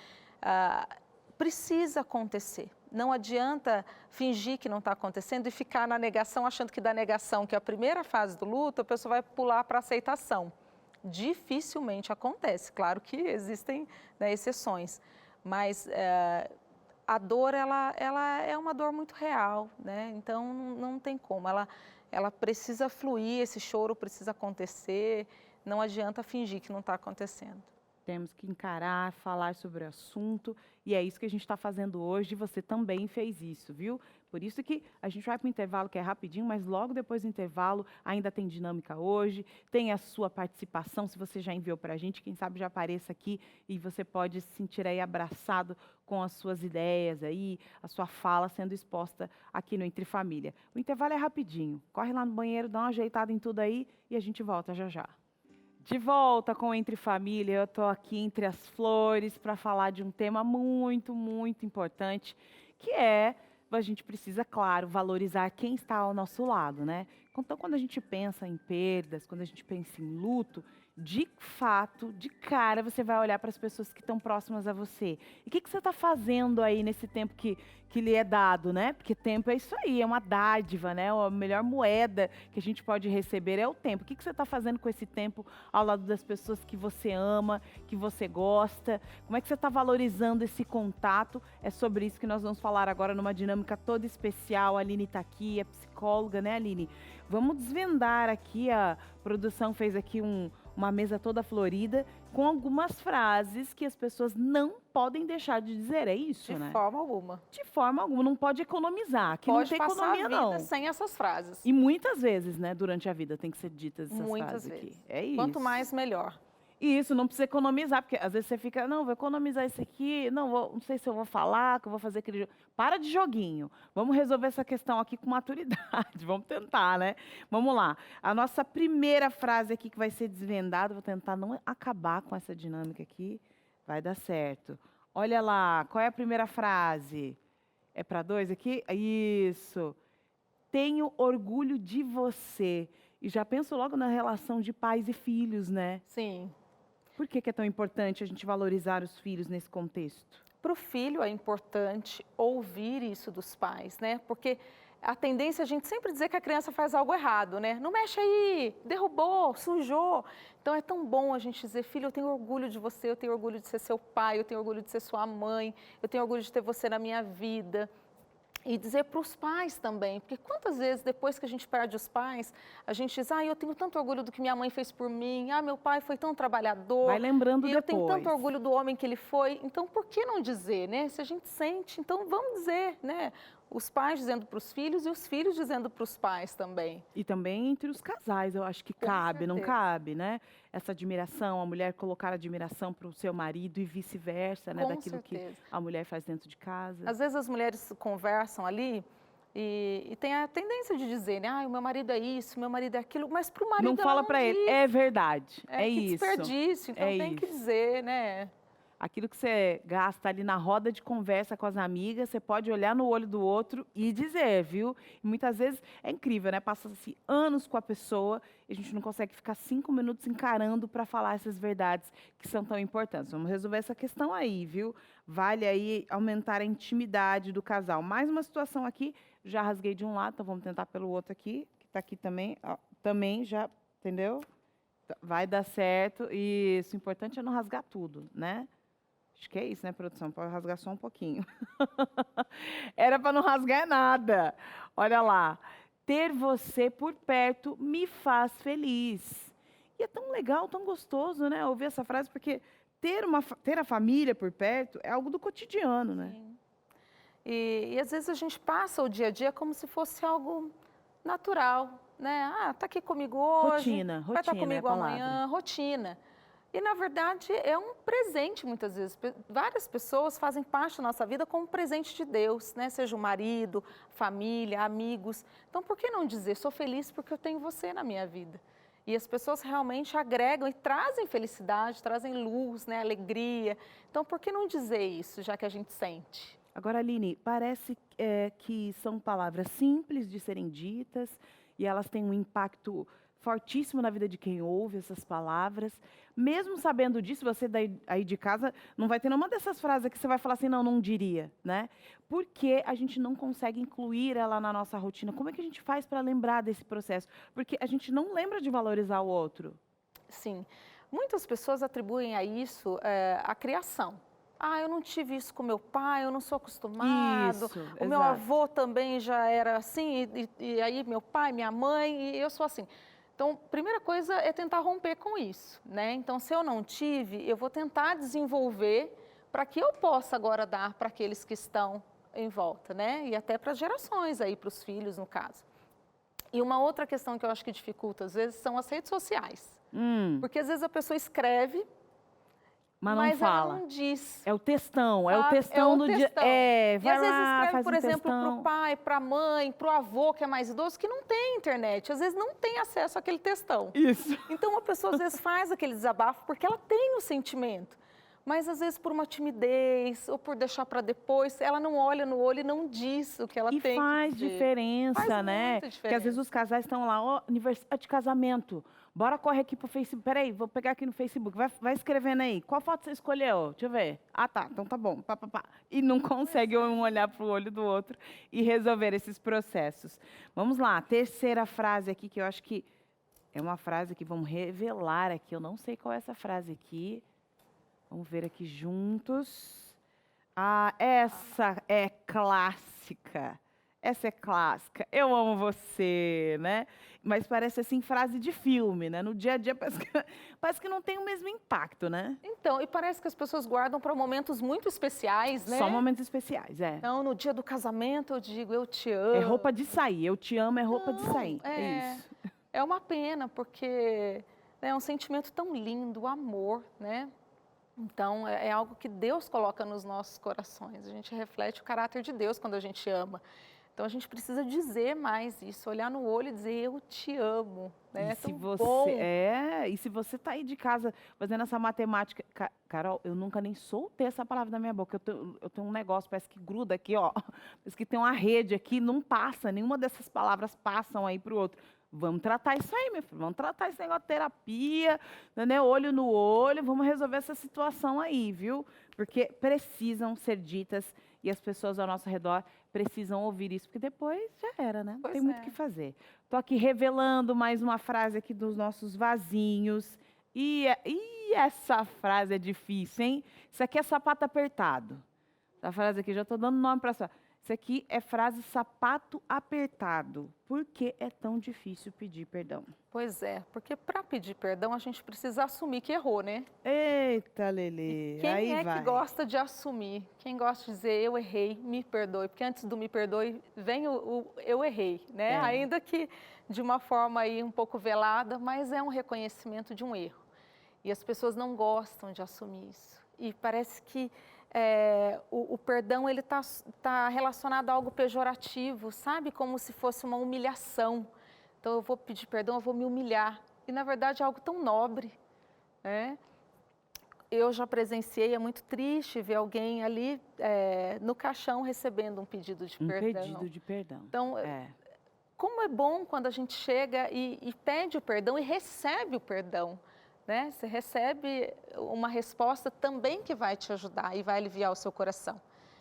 precisa acontecer. Não adianta fingir que não está acontecendo e ficar na negação, achando que da negação, que é a primeira fase do luto, a pessoa vai pular para a aceitação. Dificilmente acontece, claro que existem, né, exceções, mas a dor ela é uma dor muito real, né? Então não tem como, ela precisa fluir, esse choro precisa acontecer, não adianta fingir que não está acontecendo. Temos que encarar, falar sobre o assunto, e é isso que a gente está fazendo hoje, e você também fez isso, viu? Por isso que a gente vai para o intervalo, que é rapidinho, mas logo depois do intervalo ainda tem dinâmica hoje, tem a sua participação, se você já enviou para a gente, quem sabe já apareça aqui e você pode se sentir aí abraçado com as suas ideias aí, a sua fala sendo exposta aqui no Entre Família. O intervalo é rapidinho, corre lá no banheiro, dá uma ajeitada em tudo aí e a gente volta já já. De volta com Entre Família, eu estou aqui entre as flores para falar de um tema muito, muito importante, que é, a gente precisa, claro, valorizar quem está ao nosso lado, né? Então, quando a gente pensa em perdas, quando a gente pensa em luto, de fato, de cara, você vai olhar para as pessoas que estão próximas a você. E o que você está fazendo aí nesse tempo que lhe é dado, né? Porque tempo é isso aí, é uma dádiva, né? A melhor moeda que a gente pode receber é o tempo. O que você está fazendo com esse tempo ao lado das pessoas que você ama, que você gosta? Como é que você está valorizando esse contato? É sobre isso que nós vamos falar agora numa dinâmica toda especial. A Aline está aqui, é psicóloga, né, Aline? Vamos desvendar aqui, a produção fez aqui uma mesa toda florida, com algumas frases que as pessoas não podem deixar de dizer, é isso, né? De forma alguma. De forma alguma, não pode economizar, que Pode não tem passar economia a vida não. sem essas frases. E muitas vezes, né, durante a vida tem que ser ditas essas Muitas frases vezes. aqui. É isso. Quanto mais, melhor. E isso, não precisa economizar, porque às vezes você fica, não, vou economizar esse aqui, não sei se eu vou falar, que eu vou fazer aquele jogo. Para de joguinho. Vamos resolver essa questão aqui com maturidade. Vamos tentar, né? Vamos lá. A nossa primeira frase aqui que vai ser desvendada, vou tentar não acabar com essa dinâmica aqui. Vai dar certo. Olha lá, qual é a primeira frase? É para 2 aqui? Isso. Tenho orgulho de você. E já penso logo na relação de pais e filhos, né? Sim. Por que é tão importante a gente valorizar os filhos nesse contexto? Para o filho é importante ouvir isso dos pais, né? Porque a tendência é a gente sempre dizer que a criança faz algo errado, né? Não mexe aí, derrubou, sujou. Então é tão bom a gente dizer, filho, eu tenho orgulho de você, eu tenho orgulho de ser seu pai, eu tenho orgulho de ser sua mãe, eu tenho orgulho de ter você na minha vida. E dizer para os pais também, porque quantas vezes depois que a gente perde os pais, a gente diz, eu tenho tanto orgulho do que minha mãe fez por mim, meu pai foi tão trabalhador. Vai lembrando e depois. Eu tenho tanto orgulho do homem que ele foi, então por que não dizer, né? Se a gente sente, então vamos dizer, né? Os pais dizendo para os filhos e os filhos dizendo para os pais também. E também entre os casais, eu acho que cabe, não cabe, né? Essa admiração, a mulher colocar admiração para o seu marido e vice-versa, né? Daquilo que a mulher faz dentro de casa. Às vezes as mulheres conversam ali e tem a tendência de dizer, né? O meu marido é isso, meu marido é aquilo, mas para o marido não fala para ele, é verdade, é isso. Desperdício, então tem que dizer, né? Aquilo que você gasta ali na roda de conversa com as amigas, você pode olhar no olho do outro e dizer, viu? E muitas vezes é incrível, né? Passa-se anos com a pessoa e a gente não consegue ficar 5 minutos encarando para falar essas verdades que são tão importantes. Vamos resolver essa questão aí, viu? Vale aí aumentar a intimidade do casal. Mais uma situação aqui, já rasguei de um lado, então vamos tentar pelo outro aqui, que está aqui também. Ó, também já, entendeu? Vai dar certo. E isso, o importante é não rasgar tudo, né? Acho que é isso, né, produção? Pode rasgar só um pouquinho. Era para não rasgar nada. Olha lá. Ter você por perto me faz feliz. E é tão legal, tão gostoso, né, ouvir essa frase, porque ter a família por perto é algo do cotidiano, né? Sim. E às vezes a gente passa o dia a dia como se fosse algo natural, né? Tá aqui comigo hoje, rotina, vai estar comigo é amanhã, rotina. E, na verdade, é um presente, muitas vezes. Várias pessoas fazem parte da nossa vida como um presente de Deus, né? Seja o marido, família, amigos. Então, por que não dizer, sou feliz porque eu tenho você na minha vida? E as pessoas realmente agregam e trazem felicidade, trazem luz, né? Alegria. Então, por que não dizer isso, já que a gente sente? Agora, Aline, parece que são palavras simples de serem ditas e elas têm um impacto fortíssimo na vida de quem ouve essas palavras. Mesmo sabendo disso, você daí aí de casa não vai ter nenhuma dessas frases que você vai falar assim, não diria, né? Porque a gente não consegue incluir ela na nossa rotina. Como é que a gente faz para lembrar desse processo? Porque a gente não lembra de valorizar o outro. Sim. Muitas pessoas atribuem a isso a criação. Eu não tive isso com meu pai, eu não sou acostumado. Isso, o meu avô também já era assim, e aí meu pai, minha mãe, e eu sou assim. Então, primeira coisa é tentar romper com isso, né? Então, se eu não tive, eu vou tentar desenvolver para que eu possa agora dar para aqueles que estão em volta, né? E até para as gerações aí, para os filhos, no caso. E uma outra questão que eu acho que dificulta, às vezes, são as redes sociais. Porque, às vezes, a pessoa escreve, Mas não ela fala. não diz. É o textão, é o Sabe? textão do dia. textão. É, E vai às vezes lá, escreve, faz por um exemplo, para textão. o pai, para a mãe, para o avô, que é mais idoso, que não tem internet. Às vezes não tem acesso àquele textão. Isso. Então, a pessoa, às vezes, faz aquele desabafo porque ela tem o sentimento. Mas, às vezes, por uma timidez ou por deixar para depois, ela não olha no olho e não diz o que ela E tem faz que dizer. diferença, Faz né? muita Porque às vezes diferença. os casais estão lá, ó, aniversário de casamento. Bora corre aqui pro Facebook. Peraí, vou pegar aqui no Facebook. Vai escrevendo aí. Qual foto você escolheu? Deixa eu ver. Ah, tá. Então tá bom. Pá, pá, pá. E não consegue um olhar pro olho do outro e resolver esses processos. Vamos lá. Terceira frase aqui, que eu acho que é uma frase que vamos revelar aqui. Eu não sei qual é essa frase aqui. Vamos ver aqui juntos. Ah, essa é clássica. Essa é clássica. Eu amo você, né? Mas parece assim frase de filme, né? No dia a dia parece que não tem o mesmo impacto, né? Então, e parece que as pessoas guardam para momentos muito especiais, né? Só momentos especiais, é. Então, no dia do casamento, eu digo, eu te amo. É roupa de sair. Eu te amo é roupa de Não, sair. É isso. É uma pena, porque né, é um sentimento tão lindo, o amor, né? Então, é algo que Deus coloca nos nossos corações. A gente reflete o caráter de Deus quando a gente ama. Então, a gente precisa dizer mais isso, olhar no olho e dizer, eu te amo. Né? E se Tão você bom. e se você tá aí de casa fazendo essa matemática, Carol, eu nunca nem soltei essa palavra da minha boca. Eu tenho um negócio, parece que gruda aqui, ó. Parece que tem uma rede aqui, não passa, nenhuma dessas palavras passam aí para o outro. Vamos tratar isso aí, meu filho. Vamos tratar esse negócio de terapia, né? Olho no olho, vamos resolver essa situação aí, viu? Porque precisam ser ditas e as pessoas ao nosso redor precisam ouvir isso, porque depois já era, né? Não Pois tem muito o é. que fazer. Estou aqui revelando mais uma frase aqui dos nossos vasinhos. E essa frase é difícil, hein? Isso aqui é sapato apertado. Essa frase aqui, já estou dando nome para essa. Isso aqui é frase sapato apertado. Por que é tão difícil pedir perdão? Pois é, porque para pedir perdão, a gente precisa assumir que errou, né? Eita, Lelê, Quem aí é vai. que gosta de assumir? Quem gosta de dizer eu errei, me perdoe? Porque antes do me perdoe vem o eu errei, né? É. Ainda que de uma forma aí um pouco velada, mas é um reconhecimento de um erro. E as pessoas não gostam de assumir isso. E parece que o perdão ele tá relacionado a algo pejorativo, sabe? Como se fosse uma humilhação. Então eu vou pedir perdão, eu vou me humilhar. E na verdade é algo tão nobre, né? Eu já presenciei, é muito triste ver alguém ali no caixão recebendo um pedido de perdão. Pedido de perdão. Então, como é bom quando a gente chega e pede o perdão e recebe o perdão, né? Você recebe uma resposta também que vai te ajudar e vai aliviar o seu coração.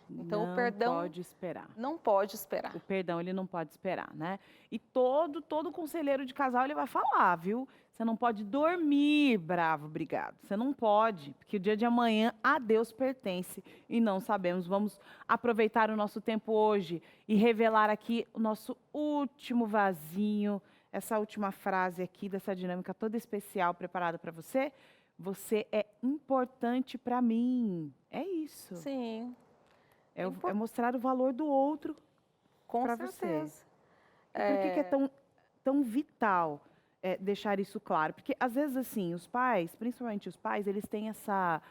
Então, não o perdão pode esperar. não pode esperar. O perdão, ele não pode esperar, né? E todo conselheiro de casal, ele vai falar, viu? Você não pode dormir bravo, obrigado. Você não pode, porque o dia de amanhã a Deus pertence e não sabemos. Vamos aproveitar o nosso tempo hoje e revelar aqui o nosso último vasinho, essa última frase aqui dessa dinâmica toda especial preparada para você. Você é importante para mim. É isso. Sim, É mostrar o valor do outro com para você. certeza. E por que que é tão vital deixar isso claro? Porque, às vezes, assim, os pais, principalmente os pais, eles têm essa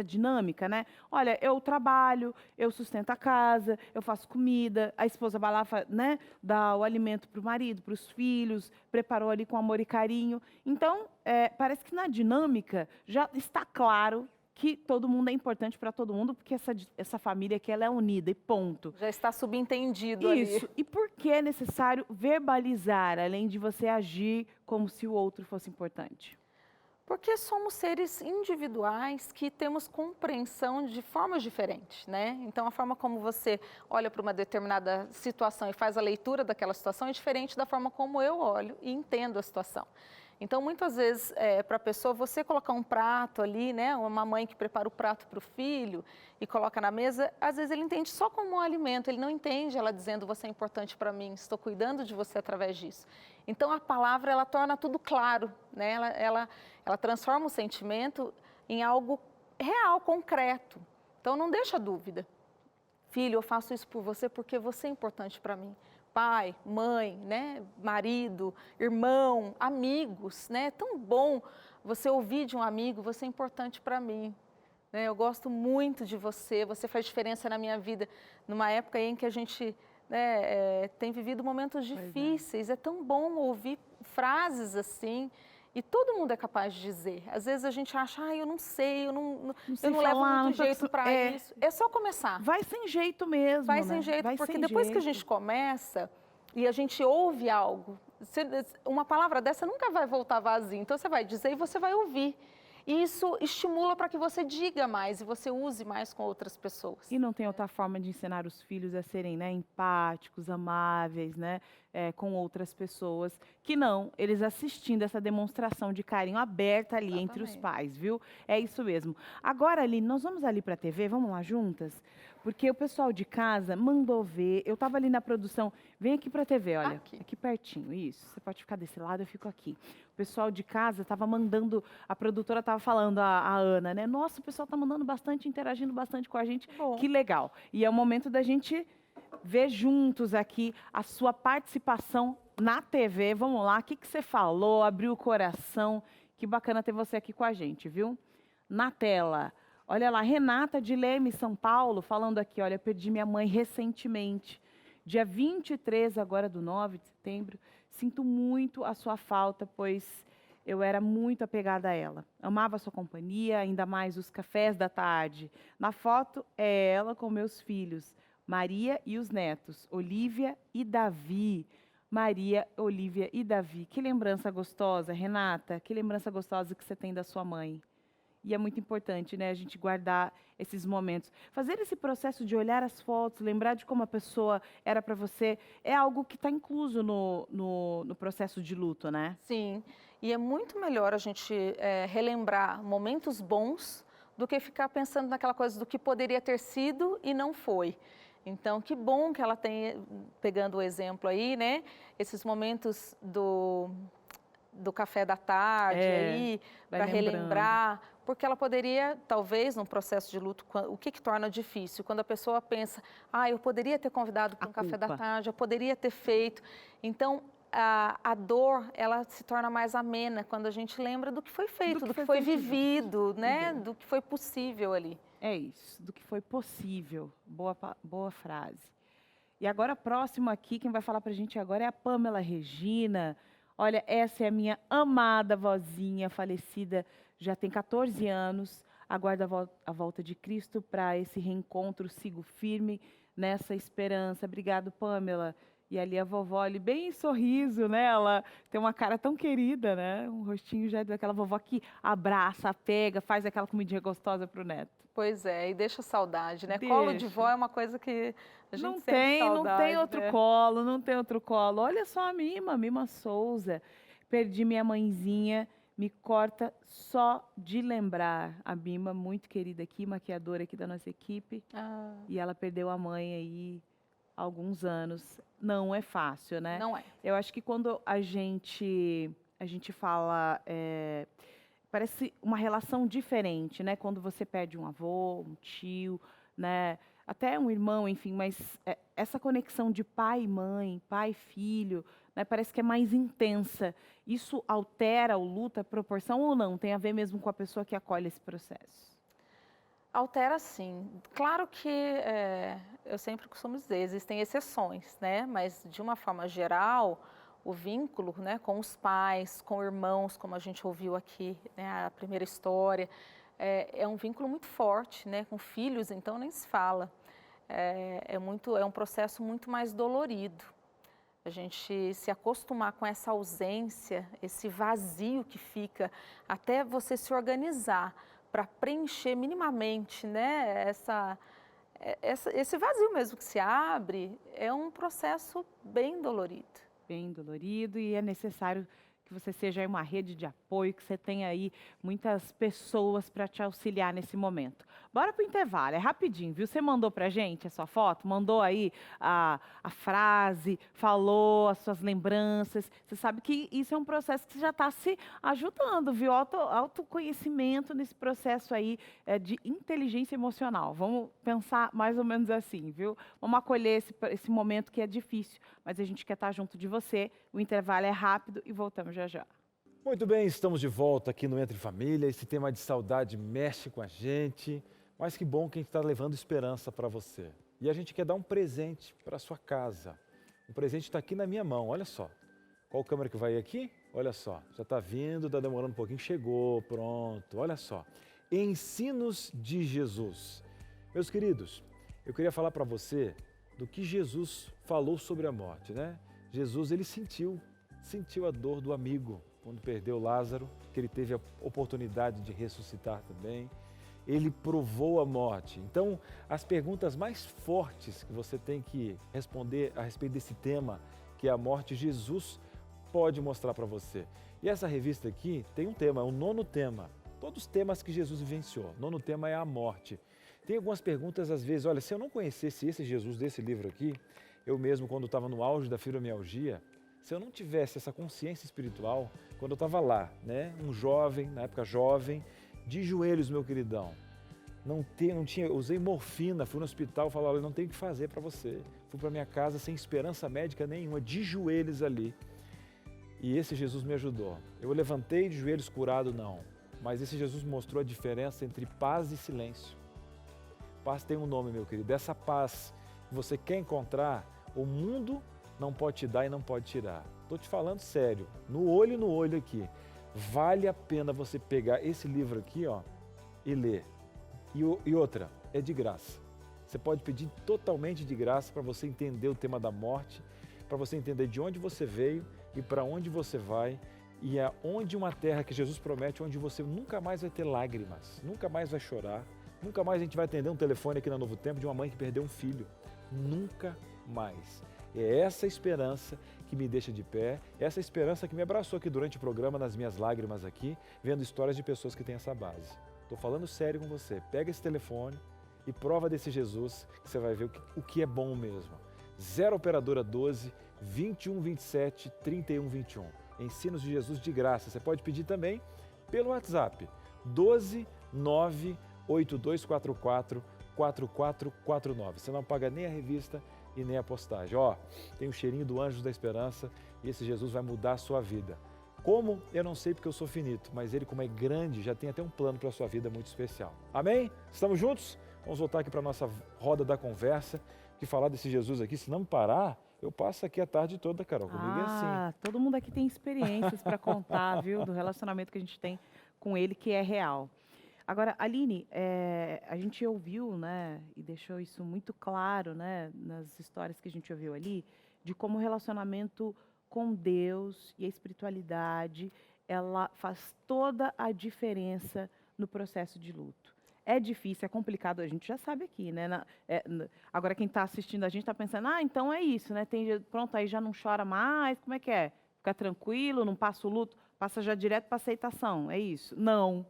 dinâmica, né? Olha, eu trabalho, eu sustento a casa, eu faço comida, a esposa vai lá, né, dá o alimento para o marido, para os filhos, preparou ali com amor e carinho. Então, parece que na dinâmica já está claro que todo mundo é importante para todo mundo, porque essa família aqui ela é unida e ponto. Já está subentendido Isso. ali. E por que é necessário verbalizar, além de você agir como se o outro fosse importante? Porque somos seres individuais que temos compreensão de formas diferentes, né? Então, a forma como você olha para uma determinada situação e faz a leitura daquela situação é diferente da forma como eu olho e entendo a situação. Então, muitas vezes, para a pessoa, você colocar um prato ali, né? Uma mãe que prepara o prato para o filho e coloca na mesa, às vezes ele entende só como um alimento, ele não entende ela dizendo, você é importante para mim, estou cuidando de você através disso. Então, a palavra, ela torna tudo claro, né? Ela transforma o sentimento em algo real, concreto. Então, não deixa dúvida. filho, eu faço isso por você porque você é importante para mim. Pai, mãe, né, marido, irmão, amigos, né? É tão bom você ouvir de um amigo, você é importante para mim. Né? Eu gosto muito de você, você faz diferença na minha vida. Numa época em que a gente, né, tem vivido momentos difíceis, é tão bom ouvir frases assim. E todo mundo é capaz de dizer. Às vezes a gente acha, eu não sei, eu não levo muito jeito para isso. É só começar. Vai sem jeito mesmo, Vai sem jeito, porque depois que a gente começa e a gente ouve algo, uma palavra dessa nunca vai voltar vazia. Então você vai dizer e você vai ouvir. E isso estimula para que você diga mais e você use mais com outras pessoas. E não tem outra forma de ensinar os filhos a serem, né, empáticos, amáveis, né, com outras pessoas, que não, eles assistindo essa demonstração de carinho aberta ali entre os pais, viu? É isso mesmo. Agora, Aline, nós vamos ali para a TV, vamos lá juntas? Porque o pessoal de casa mandou ver, eu estava ali na produção, vem aqui para a TV, olha, aqui pertinho, isso, você pode ficar desse lado, eu fico aqui. O pessoal de casa estava mandando, a produtora estava falando, a Ana, né? Nossa, o pessoal está mandando bastante, interagindo bastante com a gente, que legal. E é o momento da gente ver juntos aqui a sua participação na TV. Vamos lá, o que você falou, abriu o coração, que bacana ter você aqui com a gente, viu? Na tela, olha lá, Renata de Leme, São Paulo, falando aqui, olha, perdi minha mãe recentemente, dia 23 agora do 9 de setembro, sinto muito a sua falta, pois eu era muito apegada a ela. Amava a sua companhia, ainda mais os cafés da tarde. Na foto é ela com meus filhos, Maria e os netos, Olívia e Davi. Maria, Olívia e Davi. Que lembrança gostosa, Renata, que lembrança gostosa que você tem da sua mãe. E é muito importante, né, a gente guardar esses momentos. Fazer esse processo de olhar as fotos, lembrar de como a pessoa era para você, é algo que está incluso no processo de luto, né? Sim, e é muito melhor a gente relembrar momentos bons do que ficar pensando naquela coisa do que poderia ter sido e não foi. Então, que bom que ela tem, pegando o exemplo aí, né, esses momentos do café da tarde aí, para relembrar, porque ela poderia, talvez, num processo de luto, o que torna difícil? Quando a pessoa pensa, eu poderia ter convidado para um café da tarde, eu poderia ter feito. Então, a dor, ela se torna mais amena quando a gente lembra do que foi feito, do que foi vivido, né? Do que foi possível ali. É isso, do que foi possível. Boa frase. E agora, próximo aqui, quem vai falar para a gente agora é a Pamela Regina. Olha, essa é a minha amada vozinha, falecida já tem 14 anos. Aguardo a volta de Cristo para esse reencontro. Sigo firme nessa esperança. Obrigado, Pamela. E ali a vovó, ali bem sorriso, né? Ela tem uma cara tão querida, né? Um rostinho já daquela vovó que abraça, pega, faz aquela comidinha gostosa para o neto. Pois é, e deixa saudade, né? Colo de vó é uma coisa que a gente não sente saudade, não tem outro né? colo, não tem outro colo. Olha só a Mima Souza. Perdi minha mãezinha, me corta só de lembrar. A Mima, muito querida aqui, maquiadora aqui da nossa equipe. E ela perdeu a mãe aí há alguns anos. Não é fácil, né? Não é. Eu acho que quando a gente fala... parece uma relação diferente, né? Quando você perde um avô, um tio, né? Até um irmão, enfim, mas essa conexão de pai e mãe, pai e filho, né? Parece que é mais intensa. Isso altera o luto, a proporção ou não? Tem a ver mesmo com a pessoa que acolhe esse processo? Altera sim. Claro que eu sempre costumo dizer, existem exceções, né? Mas de uma forma geral, o vínculo, né, com os pais, com irmãos, como a gente ouviu aqui, né, a primeira história, é um vínculo muito forte, né? Com filhos, então nem se fala. É um processo muito mais dolorido. A gente se acostumar com essa ausência, esse vazio que fica, até você se organizar para preencher minimamente, né, esse vazio mesmo que se abre, é um processo bem dolorido. Bem dolorido, e é necessário que você seja uma rede de apoio, que você tenha aí muitas pessoas para te auxiliar nesse momento. Bora pro intervalo, é rapidinho, viu? Você mandou pra gente a sua foto, mandou aí a frase, falou as suas lembranças. Você sabe que isso é um processo que você já está se ajudando, viu? Autoconhecimento nesse processo aí de inteligência emocional. Vamos pensar mais ou menos assim, viu? Vamos acolher esse momento que é difícil, mas a gente quer estar junto de você. O intervalo é rápido e voltamos já já. Muito bem, estamos de volta aqui no Entre Família. Esse tema de saudade mexe com a gente, mas que bom que a gente está levando esperança para você. E a gente quer dar um presente para sua casa. O presente está aqui na minha mão, olha só. Qual câmera que vai aqui? Olha só, já está vindo, está demorando um pouquinho, chegou, pronto, olha só. Ensinos de Jesus. Meus queridos, eu queria falar para você do que Jesus falou sobre a morte, né? Jesus, ele sentiu a dor do amigo quando perdeu Lázaro, que ele teve a oportunidade de ressuscitar também. Ele provou a morte. Então, as perguntas mais fortes que você tem que responder a respeito desse tema, que é a morte, Jesus pode mostrar para você. E essa revista aqui tem um tema, é o 9º tema. Todos os temas que Jesus vivenciou. O 9º tema é a morte. Tem algumas perguntas, às vezes, olha, se eu não conhecesse esse Jesus desse livro aqui, eu mesmo, quando estava no auge da fibromialgia, se eu não tivesse essa consciência espiritual, quando eu estava lá, né, um jovem, na época jovem, de joelhos, meu queridão, não tinha, usei morfina, fui no hospital, falaram, olha, não tem o que fazer para você. Fui para minha casa sem esperança médica nenhuma, de joelhos ali. E esse Jesus me ajudou. Eu levantei de joelhos curado, não, mas esse Jesus mostrou a diferença entre paz e silêncio. Paz tem um nome, meu querido. Essa paz que você quer encontrar, o mundo não pode te dar e não pode tirar. Estou te falando sério, no olho aqui. Vale a pena você pegar esse livro aqui, ó, e ler. E outra, é de graça. Você pode pedir totalmente de graça para você entender o tema da morte, para você entender de onde você veio e para onde você vai, e aonde uma terra que Jesus promete, onde você nunca mais vai ter lágrimas, nunca mais vai chorar, nunca mais a gente vai atender um telefone aqui na Novo Tempo de uma mãe que perdeu um filho. Nunca mais. É essa esperança que me deixa de pé, essa esperança que me abraçou aqui durante o programa, nas minhas lágrimas aqui, vendo histórias de pessoas que têm essa base. Estou falando sério com você. Pega esse telefone e prova desse Jesus, que você vai ver o que é bom mesmo. 0 Operadora 12 21 27 31 21. Ensinos de Jesus de graça. Você pode pedir também pelo WhatsApp 12 9 8244 4449. Você não paga nem a revista e nem a postagem. Ó, tem o cheirinho do Anjos da Esperança e esse Jesus vai mudar a sua vida. Como? Eu não sei porque eu sou finito, mas ele, como é grande, já tem até um plano para a sua vida muito especial. Amém? Estamos juntos? Vamos voltar aqui para a nossa roda da conversa, que falar desse Jesus aqui, se não parar, eu passo aqui a tarde toda, Carol, comigo é assim. Todo mundo aqui tem experiências para contar, viu, do relacionamento que a gente tem com ele, que é real. Agora, Aline, a gente ouviu, né, e deixou isso muito claro, né, nas histórias que a gente ouviu ali, de como o relacionamento com Deus e a espiritualidade, ela faz toda a diferença no processo de luto. É difícil, é complicado, a gente já sabe aqui, né? Agora quem está assistindo a gente está pensando, então é isso, né? Pronto, aí já não chora mais, como é que é? Fica tranquilo, não passa o luto, passa já direto para aceitação, é isso? Não.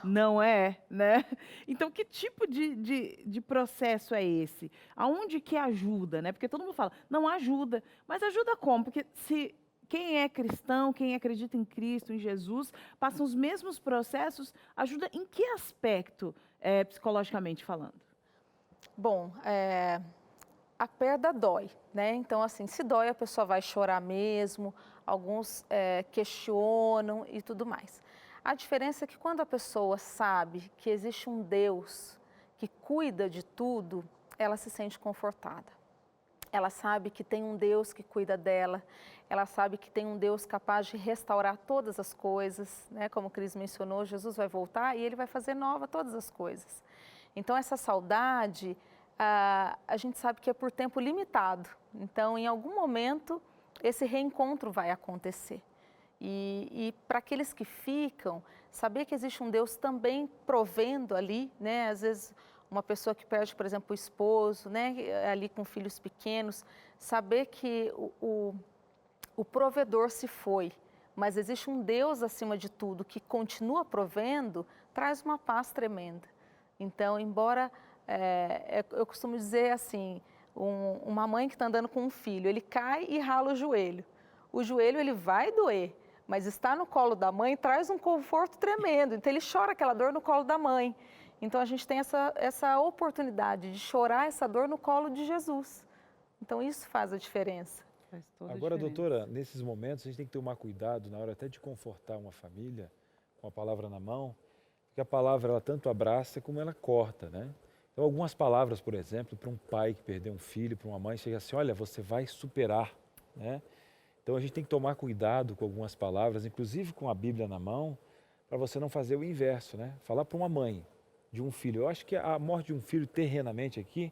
Não é, né? Então, que tipo de processo é esse? Aonde que ajuda, né? Porque todo mundo fala, não ajuda. Mas ajuda como? Porque se quem é cristão, quem acredita em Cristo, em Jesus, passa os mesmos processos, ajuda em que aspecto, psicologicamente falando? Bom, a perda dói, né? Então, assim, se dói, a pessoa vai chorar mesmo, alguns questionam e tudo mais. A diferença é que quando a pessoa sabe que existe um Deus que cuida de tudo, ela se sente confortada. Ela sabe que tem um Deus que cuida dela, ela sabe que tem um Deus capaz de restaurar todas as coisas, né? Como o Cris mencionou, Jesus vai voltar e ele vai fazer nova todas as coisas. Então, essa saudade, a gente sabe que é por tempo limitado. Então, em algum momento, esse reencontro vai acontecer. E para aqueles que ficam, saber que existe um Deus também provendo ali, né? Às vezes, uma pessoa que perde, por exemplo, o esposo, né? Ali com filhos pequenos, saber que o provedor se foi, mas existe um Deus acima de tudo que continua provendo, traz uma paz tremenda. Então, embora, eu costumo dizer assim, uma mãe que está andando com um filho, ele cai e rala o joelho. O joelho ele vai doer, mas estar no colo da mãe traz um conforto tremendo. Então ele chora aquela dor no colo da mãe. Então a gente tem essa oportunidade de chorar essa dor no colo de Jesus. Então isso faz a diferença. Faz toda a Agora, diferença. doutora, nesses momentos a gente tem que tomar cuidado na hora até de confortar uma família com a palavra na mão, porque a palavra ela tanto abraça como ela corta, né? Então, algumas palavras, por exemplo, para um pai que perdeu um filho, para uma mãe, chega assim, olha, você vai superar, né? Então, a gente tem que tomar cuidado com algumas palavras, inclusive com a Bíblia na mão, para você não fazer o inverso, né? Falar para uma mãe de um filho. Eu acho que a morte de um filho, terrenamente aqui,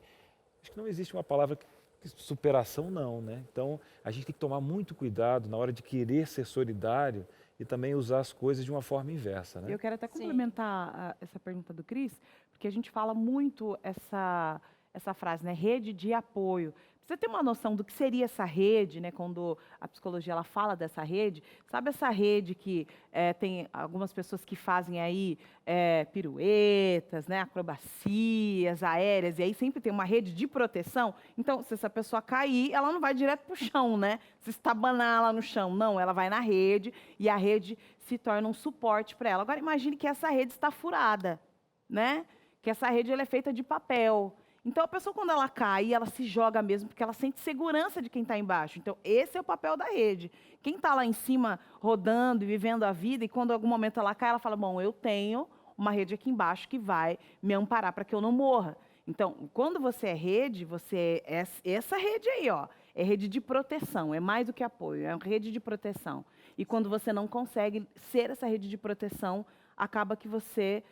acho que não existe uma palavra superação, não, né? Então, a gente tem que tomar muito cuidado na hora de querer ser solidário e também usar as coisas de uma forma inversa, né? Eu quero até Sim. complementar essa pergunta do Cris, porque a gente fala muito essa frase, né? Rede de apoio. Pra você ter uma noção do que seria essa rede, né? Quando a psicologia ela fala dessa rede, sabe essa rede que tem algumas pessoas que fazem aí piruetas, né? Acrobacias aéreas, e aí sempre tem uma rede de proteção. Então, se essa pessoa cair, ela não vai direto para o chão, né? Se estabanar lá no chão, não, ela vai na rede e a rede se torna um suporte para ela. Agora, imagine que essa rede está furada, né? Que essa rede ela é feita de papel. Então, a pessoa, quando ela cai, ela se joga mesmo, porque ela sente segurança de quem está embaixo. Então, esse é o papel da rede. Quem está lá em cima, rodando e vivendo a vida, e quando em algum momento ela cai, ela fala, bom, eu tenho uma rede aqui embaixo que vai me amparar para que eu não morra. Então, quando você é rede, você é essa rede aí, ó, é rede de proteção, é mais do que apoio, é uma rede de proteção. E quando você não consegue ser essa rede de proteção, acaba que você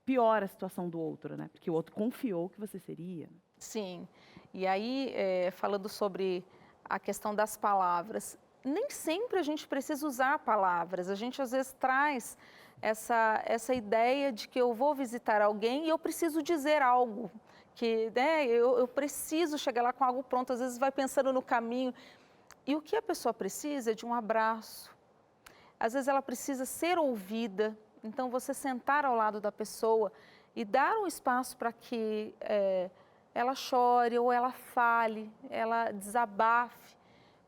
piora a situação do outro, né? Porque o outro confiou que você seria. Sim. E aí, falando sobre a questão das palavras, nem sempre a gente precisa usar palavras. A gente, às vezes, traz essa ideia de que eu vou visitar alguém e eu preciso dizer algo. Que, né, eu preciso chegar lá com algo pronto. Às vezes, vai pensando no caminho. E o que a pessoa precisa é de um abraço. Às vezes, ela precisa ser ouvida. Então, você sentar ao lado da pessoa e dar um espaço para que ela chore ou ela fale, ela desabafe.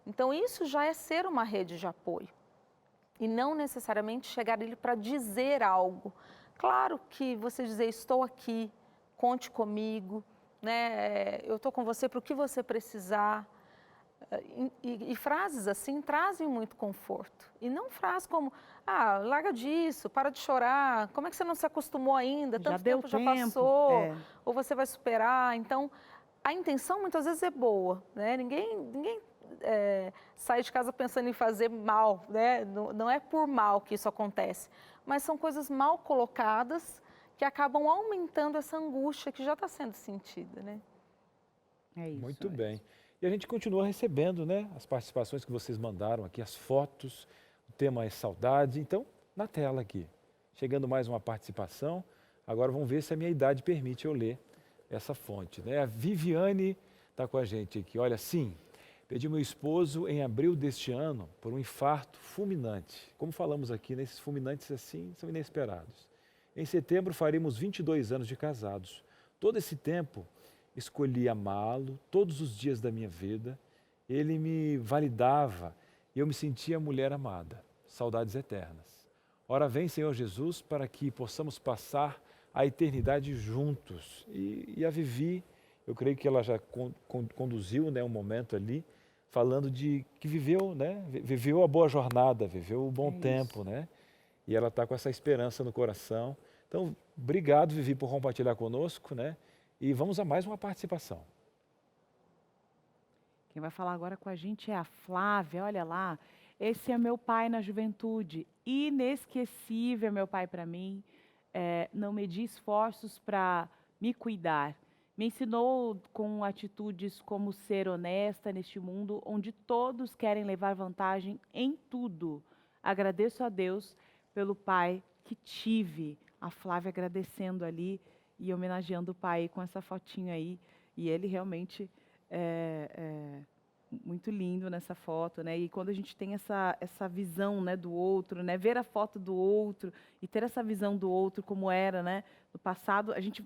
Então, isso já é ser uma rede de apoio. E não necessariamente chegar ali para dizer algo. Claro que você dizer, estou aqui, conte comigo, né? Eu estou com você para o que você precisar. E frases assim trazem muito conforto. E não frases como, larga disso, para de chorar, como é que você não se acostumou ainda? Já Tanto deu tempo já tempo, passou, ou você vai superar. Então, a intenção muitas vezes é boa, né? Ninguém sai de casa pensando em fazer mal, né? Não é por mal que isso acontece, mas são coisas mal colocadas que acabam aumentando essa angústia que já está sendo sentida, né? É isso. Muito bem. E a gente continua recebendo, né, as participações que vocês mandaram aqui, as fotos, o tema é saudade. Então, na tela aqui, chegando mais uma participação. Agora vamos ver se a minha idade permite eu ler essa fonte, né? A Viviane está com a gente aqui. Olha, sim, perdi meu esposo em abril deste ano por um infarto fulminante. Como falamos aqui, né, esses fulminantes assim são inesperados. Em setembro faremos 22 anos de casados. Todo esse tempo escolhi amá-lo todos os dias da minha vida. Ele me validava e eu me sentia mulher amada. Saudades eternas. Ora vem, Senhor Jesus, para que possamos passar a eternidade juntos. E a Vivi, eu creio que ela já conduziu, né, um momento ali, falando de que viveu, né, viveu a boa jornada, viveu o bom tempo, né? E ela está com essa esperança no coração. Então, obrigado, Vivi, por compartilhar conosco, né? E vamos a mais uma participação. Quem vai falar agora com a gente é a Flávia, olha lá. Esse é meu pai na juventude, inesquecível meu pai para mim. Não medi esforços para me cuidar. Me ensinou com atitudes como ser honesta neste mundo onde todos querem levar vantagem em tudo. Agradeço a Deus pelo pai que tive. A Flávia agradecendo ali e homenageando o pai com essa fotinha aí. E ele realmente muito lindo nessa foto, né? E quando a gente tem essa visão, né, do outro, né, ver a foto do outro e ter essa visão do outro como era, né, no passado, a gente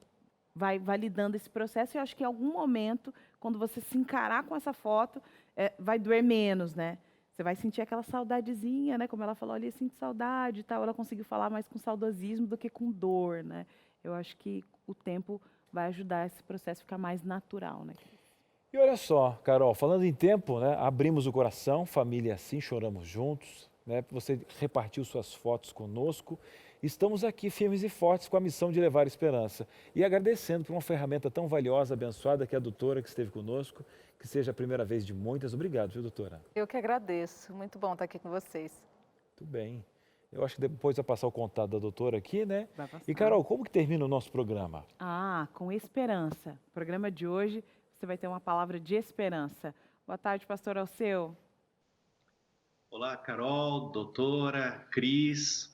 vai validando esse processo e eu acho que em algum momento, quando você se encarar com essa foto, vai doer menos, né? Você vai sentir aquela saudadezinha, né? Como ela falou ali, sinto saudade e tal. Ela conseguiu falar mais com saudosismo do que com dor, né? Eu acho que o tempo vai ajudar esse processo a ficar mais natural, né? E olha só, Carol, falando em tempo, né, abrimos o coração, família assim, choramos juntos, né, você repartiu suas fotos conosco. Estamos aqui firmes e fortes com a missão de levar esperança. E agradecendo por uma ferramenta tão valiosa, abençoada, que é a doutora que esteve conosco, que seja a primeira vez de muitas. Obrigado, viu, doutora? Eu que agradeço. Muito bom estar aqui com vocês. Tudo bem. Eu acho que depois vai passar o contato da doutora aqui, né? Vai passar. E, Carol, como que termina o nosso programa? Com esperança. O programa de hoje, você vai ter uma palavra de esperança. Boa tarde, pastor Alceu. Olá, Carol, doutora, Cris.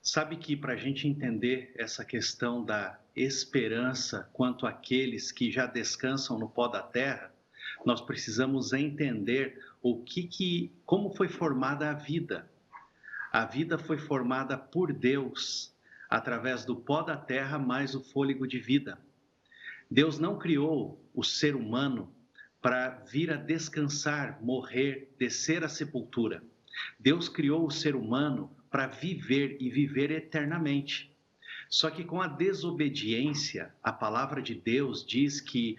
Sabe que para a gente entender essa questão da esperança quanto àqueles que já descansam no pó da terra, nós precisamos entender como foi formada a vida. A vida foi formada por Deus, através do pó da terra mais o fôlego de vida. Deus não criou o ser humano para vir a descansar, morrer, descer à sepultura. Deus criou o ser humano para viver e viver eternamente. Só que com a desobediência, a palavra de Deus diz que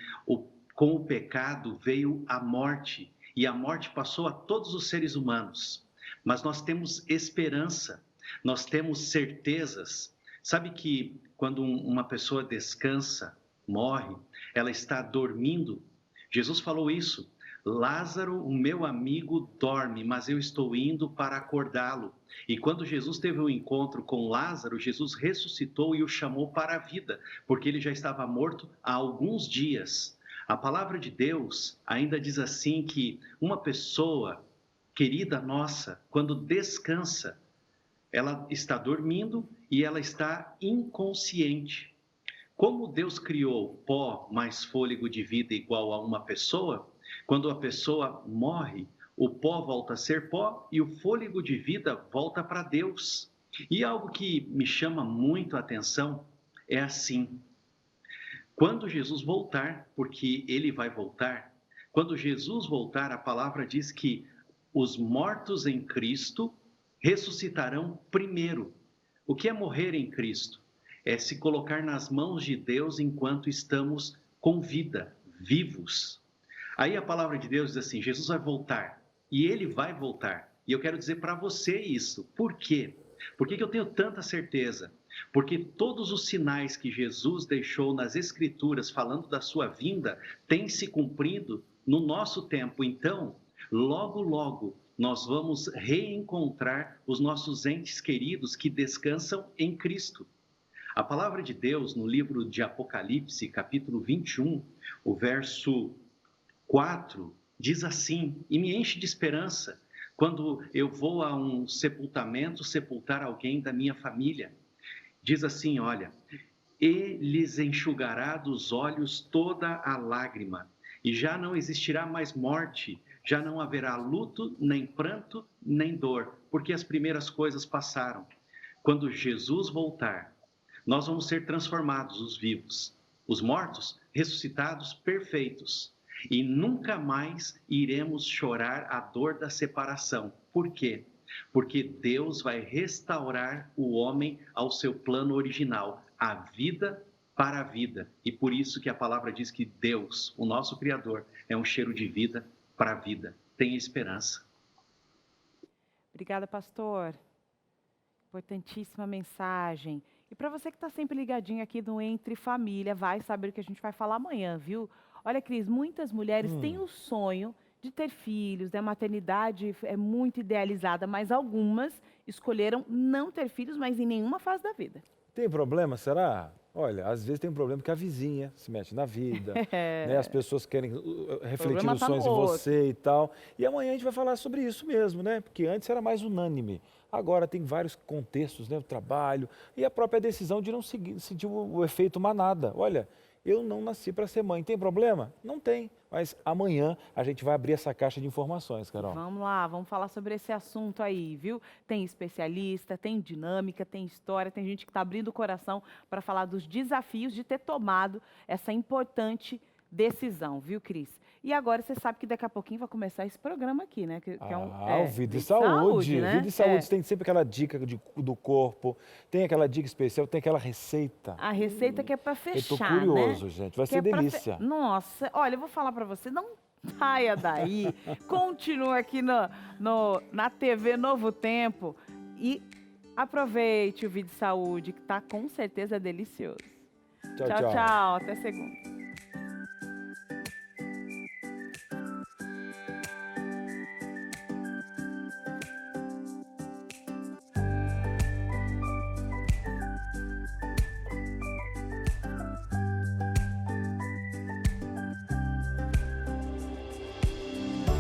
com o pecado veio a morte, e a morte passou a todos os seres humanos. Mas nós temos esperança, nós temos certezas. Sabe que quando uma pessoa descansa, morre, ela está dormindo. Jesus falou isso. Lázaro, o meu amigo, dorme, mas eu estou indo para acordá-lo. E quando Jesus teve um encontro com Lázaro, Jesus ressuscitou e o chamou para a vida, porque ele já estava morto há alguns dias. A palavra de Deus ainda diz assim que uma pessoa querida nossa, quando descansa, ela está dormindo e ela está inconsciente. Como Deus criou pó mais fôlego de vida igual a uma pessoa, quando a pessoa morre, o pó volta a ser pó e o fôlego de vida volta para Deus. E algo que me chama muito a atenção é assim: quando Jesus voltar, porque ele vai voltar, quando Jesus voltar, a palavra diz que os mortos em Cristo ressuscitarão primeiro. O que é morrer em Cristo? É se colocar nas mãos de Deus enquanto estamos com vida, vivos. Aí a palavra de Deus diz assim: Jesus vai voltar, e ele vai voltar. E eu quero dizer para você isso. Por quê? Por que eu tenho tanta certeza? Porque todos os sinais que Jesus deixou nas Escrituras falando da sua vinda têm se cumprido no nosso tempo. Então, logo, logo, nós vamos reencontrar os nossos entes queridos que descansam em Cristo. A palavra de Deus, no livro de Apocalipse, capítulo 21, o verso 4, diz assim, e me enche de esperança, quando eu vou a um sepultamento sepultar alguém da minha família. Diz assim, olha: e lhes enxugará dos olhos toda a lágrima, e já não existirá mais morte, já não haverá luto, nem pranto, nem dor, porque as primeiras coisas passaram. Quando Jesus voltar, nós vamos ser transformados, os vivos, os mortos, ressuscitados, perfeitos. E nunca mais iremos chorar a dor da separação. Por quê? Porque Deus vai restaurar o homem ao seu plano original, a vida para a vida. E por isso que a palavra diz que Deus, o nosso Criador, é um cheiro de vida para a vida. Tenha esperança. Obrigada, pastor. Importantíssima mensagem. E para você que está sempre ligadinho aqui no Entre Família, vai saber o que a gente vai falar amanhã, viu? Olha, Cris, muitas mulheres têm o sonho de ter filhos, né? A maternidade é muito idealizada, mas algumas escolheram não ter filhos, mas em nenhuma fase da vida. Tem problema, será? Olha, às vezes tem um problema que a vizinha se mete na vida, né? As pessoas querem refletir os sonhos em você e tal. E amanhã a gente vai falar sobre isso mesmo, né? Porque antes era mais unânime. Agora tem vários contextos, né? O trabalho e a própria decisão de não sentir o efeito manada. Olha, eu não nasci para ser mãe. Tem problema? Não tem. Mas amanhã a gente vai abrir essa caixa de informações, Carol. Vamos lá, vamos falar sobre esse assunto aí, viu? Tem especialista, tem dinâmica, tem história, tem gente que está abrindo o coração para falar dos desafios de ter tomado essa importante decisão, viu, Cris? E agora você sabe que daqui a pouquinho vai começar esse programa aqui, né? Que é o Vida e Saúde. né? Vida e Saúde tem sempre aquela dica do corpo, tem aquela dica especial, tem aquela receita. A receita que é para Eu fechar, tô curioso, né? gente. Vai Que ser é pra delícia. Nossa, olha, eu vou falar para você, não saia daí, continua aqui na TV Novo Tempo e aproveite o Vida e Saúde, que tá com certeza delicioso. Tchau, Tchau, tchau. tchau, até segunda.